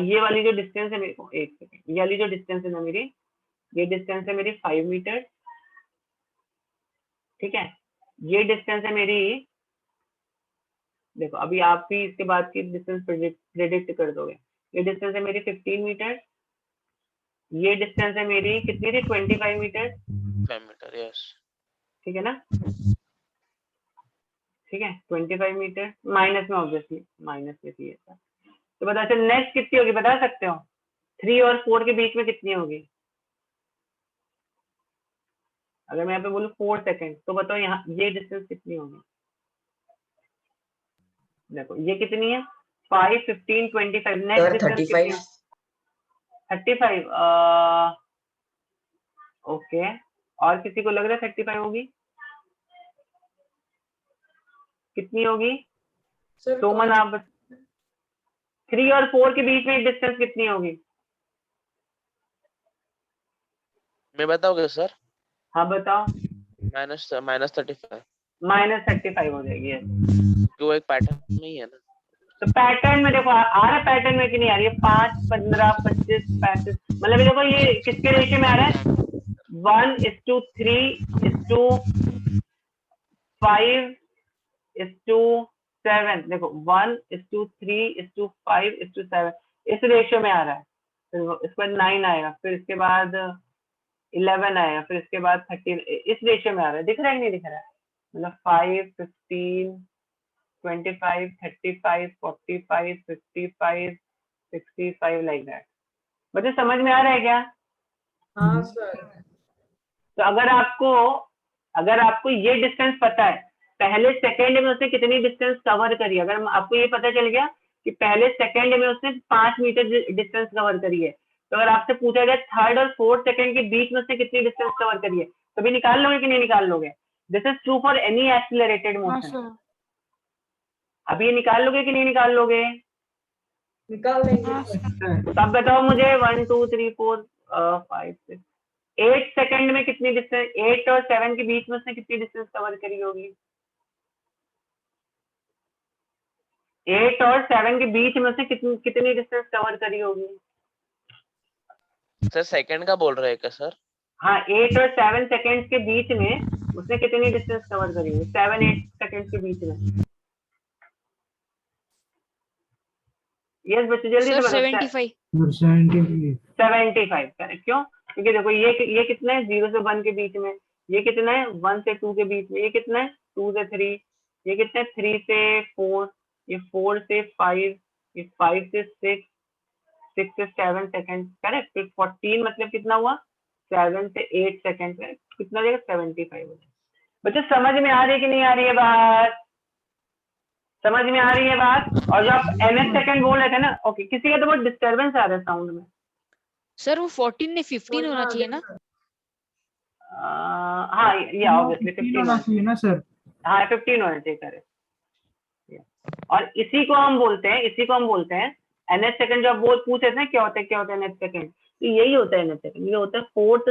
ये वाली जो डिस्टेंस है मेरे को, एक सेकंड, ये वाली जो डिस्टेंस है ना मेरी, ये डिस्टेंस है मेरी 5 मीटर। ठीक है, ये डिस्टेंस है मेरी, देखो अभी आप भी इसके बाद की डिस्टेंस प्रेडिक्ट कर दोगे। ये डिस्टेंस है मेरी 15 मीटर, ये डिस्टेंस है मेरी कितनी थी, 25 मीटर। 5 metre, yes. ठीक है ना, ठीक है, 25 मीटर माइनस में, ऑब्वियसली माइनस में थी ऐसा। तो बता, अच्छा नेक्स्ट कितनी होगी, बता सकते हो? 3 और 4 के बीच में कितनी होगी? अगर मैं यहाँ पे बोलूँ 4 सेकंड, तो बताओ यहाँ ये डिस्टेंस कितनी होगी? देखो ये कितनी है, 5, 15, 25। नेक्स्ट डिस्टेंस कितनी है? 35। ओके, और किसी को लग रहा है 35 होगी? कितनी होगी सोमन, आप 3 और 4 के बीच में डिस्टेंस कितनी होगी? मैं बताओगे सर? हाँ बताओ। -35 -35 हो जाएगी, क्योंकि वो एक पैटर्न में ही है ना। तो पैटर्न में देखो आ रहा है पैटर्न में कि नहीं आ रही है, 5, 15, 25, 35, मतलब ये देखो ये किसके रेशियो में आ रहा है, 1:3:5:7। देखो 1:3:5:7 इस रेशियो में आ रहा है। फिर इसके बाद 9 आएगा, फिर इसके बाद 11 आएगा, फिर इसके बाद 13, इस रेशियो में आ रहा है। दिख रहा है कि नहीं दिख रहा है? मतलब 5, 15, 25, 35, 45, 55, 65 लाइक दैट। बच्चे समझ में आ रहा है क्या? हाँ सर। तो अगर आपको ये डिस्टेंस पता है, पहले सेकंड में उसने कितनी डिस्टेंस कवर करी, अगर आपको ये पता चल गया कि पहले सेकंड में उसने 5 मीटर डिस्टेंस कवर करी है, तो अगर आपसे पूछा जाए थर्ड और फोर्थ सेकंड के बीच में उसने कितनी डिस्टेंस कवर करी है, तो भी निकाल लोगे कि नहीं निकाल लोगे? This is true for any accelerated हाँ मोशन। सर। अभी ये निकाल लोगे कि नहीं निकाल लोगे? निकाल लेंगे हाँ सर। सर। तब बताओ मुझे 1 2 3 4 5 6 8 सेकंड में कितनी डिस्टेंस, 8 और 7 के बीच में उसने कितनी डिस्टेंस कवर करी होगी? 8 और 7 के बीच में उसने कितनी डिस्टेंस कवर करी होगी? सर सेकंड का बोल रहे हैं क्या सर? हाँ, 8 और 7 सेकंड्स के बीच में उसने कितनी डिस्टेंस कवर करी होगी 7-8 सेकंड्स के बीच में? यस बच्चे जल्दी सर से बताओ। 75। 75 करेक्ट। क्यों? क्योंकि देखो ये कितना है 0 से 1 के बीच में, ये कितना है 1 से 2 के बीच में, ये कितना है 2 से 3, ये कितना है 3 से 4, ये 4 से 5, ये 5 से 6, 6 से 7 सेकंड करेक्ट। फिर 14 मतलब कितना हुआ 7 से 8 सेकंड, कितना देगा 75 हो जाएगा। बच्चे समझ में आ रही है कि नहीं आ रही है बात? समझ में आ रही है बात? और जो आप nth सेकंड बोल रहे थे ना, ओके, किसी का तो बहुत डिस्टरबेंस आ रहा है साउंड में। सर वो 14 नहीं 15 होना चाहिए ना? हाँ ये ऑब्वियसली 15 होना चाहिए ना सर। हाँ 15 होना चाहिए करेक्ट। और इसी को हम बोलते हैं nth सेकंड। जो आप वो पूछ रहे थे क्या होता है nth सेकंड, तो यही होता है nth सेकंड। ये होता है फोर्थ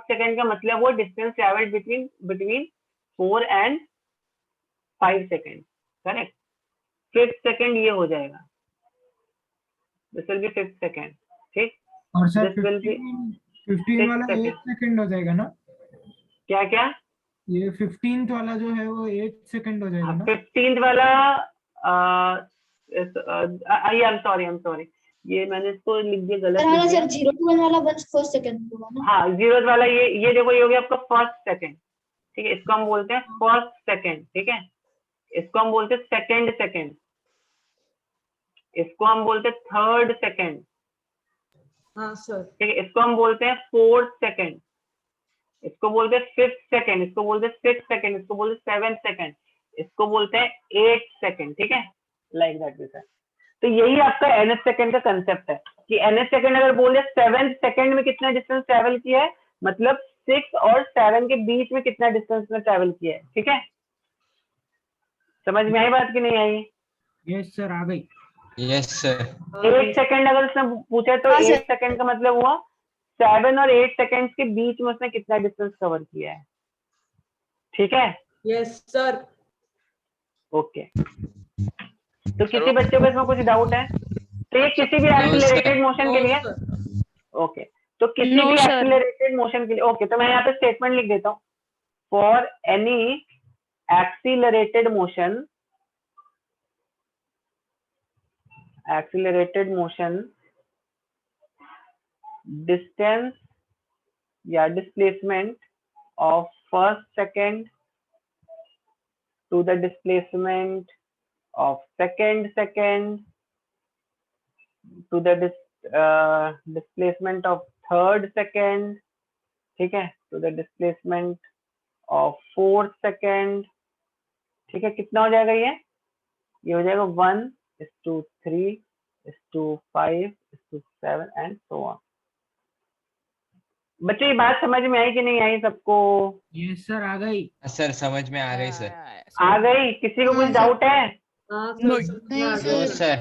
सेकंड का मतलब वो distance travelled between 4 and 5 second correct. Fifth second ये हो जाएगा, this will be fifth second, ठीक। और सर This will be 15 वाला 8 सेकंड हो जाएगा ना? क्या ये 15th वाला जो है वो 8 सेकंड हो जाएगा ना? 15th वाला आई एम सॉरी, ये मैंने इसको लिख दिया गलत लिख दिया। सर 0 to 1 वाला 1 फर्स्ट सेकंड होगा ना? हाँ 0 वाला ये देखो ये हो गया आपका फर्स्ट सेकंड, ठीक है। इसको हम बोलते हैं फर्स्ट सेकंड, ठीक है। इसको हम बोलते हैं सेकंड, इसको हम बोलते हैं थर्ड सेकंड, हाँ सर। ठीक है। इसको हम बोलते हैं फोर्थ सेकंड, इसको बोलते हैं फिफ्थ सेकंड, इसको बोलते हैं सिक्स सेकंड, इसको बोलते हैं सेवेंथ सेकंड, इसको बोलते हैं 8th सेकंड, ठीक है। Like that sir. तो यही आपका nth सेकंड का कंसेप्ट है कि nth सेकंड अगर बोले 7th सेकंड में कितना डिस्टेंस ट्रैवल किया है, मतलब 6 और 7 के बीच में कितना डिस्टेंस में ट्रैवल किया है, ठीक है। समझ में आई बात कि नहीं आई? यस सर, आ गई। Yes sir. 8 सेकंड अगर उसने पूछा तो 8 सेकंड का मतलब हुआ 7 और 8 सेकंड्स के बीच में उसने कितना डिस्टेंस कवर किया है, ठीक है। Yes sir. ओके, तो किसी बच्चे को इसमें कुछ डाउट है? तो ये किसी भी एक्सीलरेटेड मोशन के लिए, ओके, तो किसी भी एक्सीलरेटेड मोशन के लिए, ओके, तो मैं यहाँ पे स्टेटमेंट लिख देता हूँ। For any accelerated motion distance या displacement of first second to the displacement of second to the displacement of third second, ठीक है, to the displacement of fourth second, ठीक है। कितना हो जाएगा ये हो जाएगा 1:3:5:7 and so on। बच्चे ये बात समझ में आई कि नहीं आई सबको? यस सर, आ गई। सर समझ में आ रही सर। आ गई? किसी को कुछ डाउट है? No sir.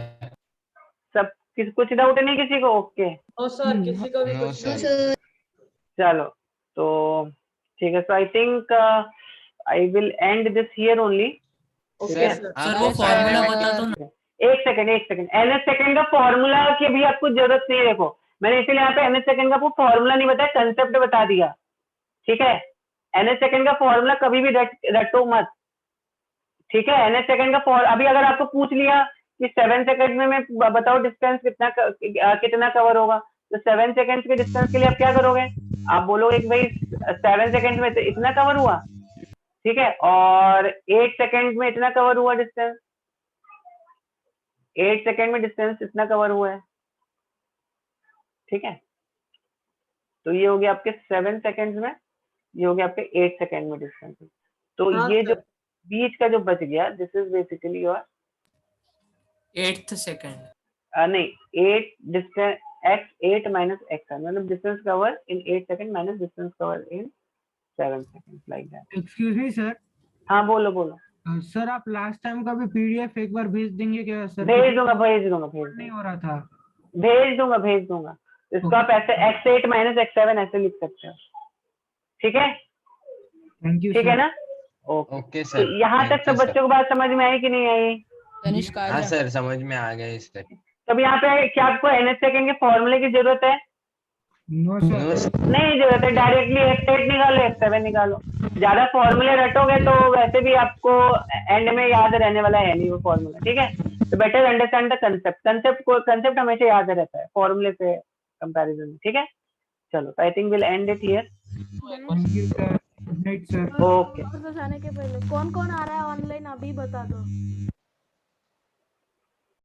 सब कुछ डाउट नहीं किसी को? ओके सर, किसी को भी नो कुछ सर। चलो तो ठीक है। So I think I will end this here only. Sir वो फॉर्मूला बता दो ना। एक सेकंड nth सेकंड का फॉर्मूला की भी आपको जरूरत नहीं है। देखो मैंने इसलिए यहाँ पे NH सेकंड का फॉर्मूला नहीं बताया, कंसेप्ट बता दिया, ठीक है। NH सेकंड का फॉर्मूला कभी भी रटो मत, ठीक है। NH सेकंड का अभी अगर आपको पूछ लिया कि 7 सेकंड में बताओ डिस्टेंस कितना कवर होगा, तो 7 सेकंड के डिस्टेंस के लिए आप क्या करोगे, आप बोलोगे कि भाई 7 सेकंड में इतना कवर हुआ, ठीक है, और 8 सेकंड में इतना कवर हुआ डिस्टेंस, 8 सेकंड में डिस्टेंस इतना कवर हुआ है, ठीक है। तो ये हो गया आपके 7 सेकंड में, ये हो गया आपके 8 सेकंड में डिस्टेंस। तो हाँ ये जो सर। बीच का जो बच गया, this is basically your 8th second, नहीं 8 डिस्टेंस x8 minus x7, मतलब distance cover in 8 second minus distance cover in 7 second, like that. Excuse me sir. हाँ बोलो बोलो। सर आप लास्ट टाइम का भी पीडीएफ एक बार भेज देंगे क्या सर? भेज दूंगा नहीं हो रहा था। भेज दूंगा। इसको आप ऐसे x8 minus x7 ऐसे लिख सकते हो, ठीक है, थैंक यू ठीक है सर। ना। ओके तो सर, यहाँ तक सब बच्चों को बात समझ में आई कि नहीं आई? हाँ सर समझ में आ गया इससे। तब यहाँ पे क्या आपको NH सेकंड के फॉर्मूले की जरूरत है? No sir. नहीं जरूरत है, डायरेक्टली x8 निकालो x7 निकालो। ज्यादा फॉर्मूले रटोगे तो वैसे भी आपको एंड में याद रहने वाला है नहीं वो फॉर्मूला, ठीक है। तो बेटर अंडरस्टैंड द कंसेप्ट हमेशा याद रहता है फॉर्मूले से कंपैरिजन में, ठीक है। चलो I think will and it here. Thank you sir, good night sir. Okay. जाने के पहले कौन कौन आ रहा है ऑनलाइन अभी बता दो।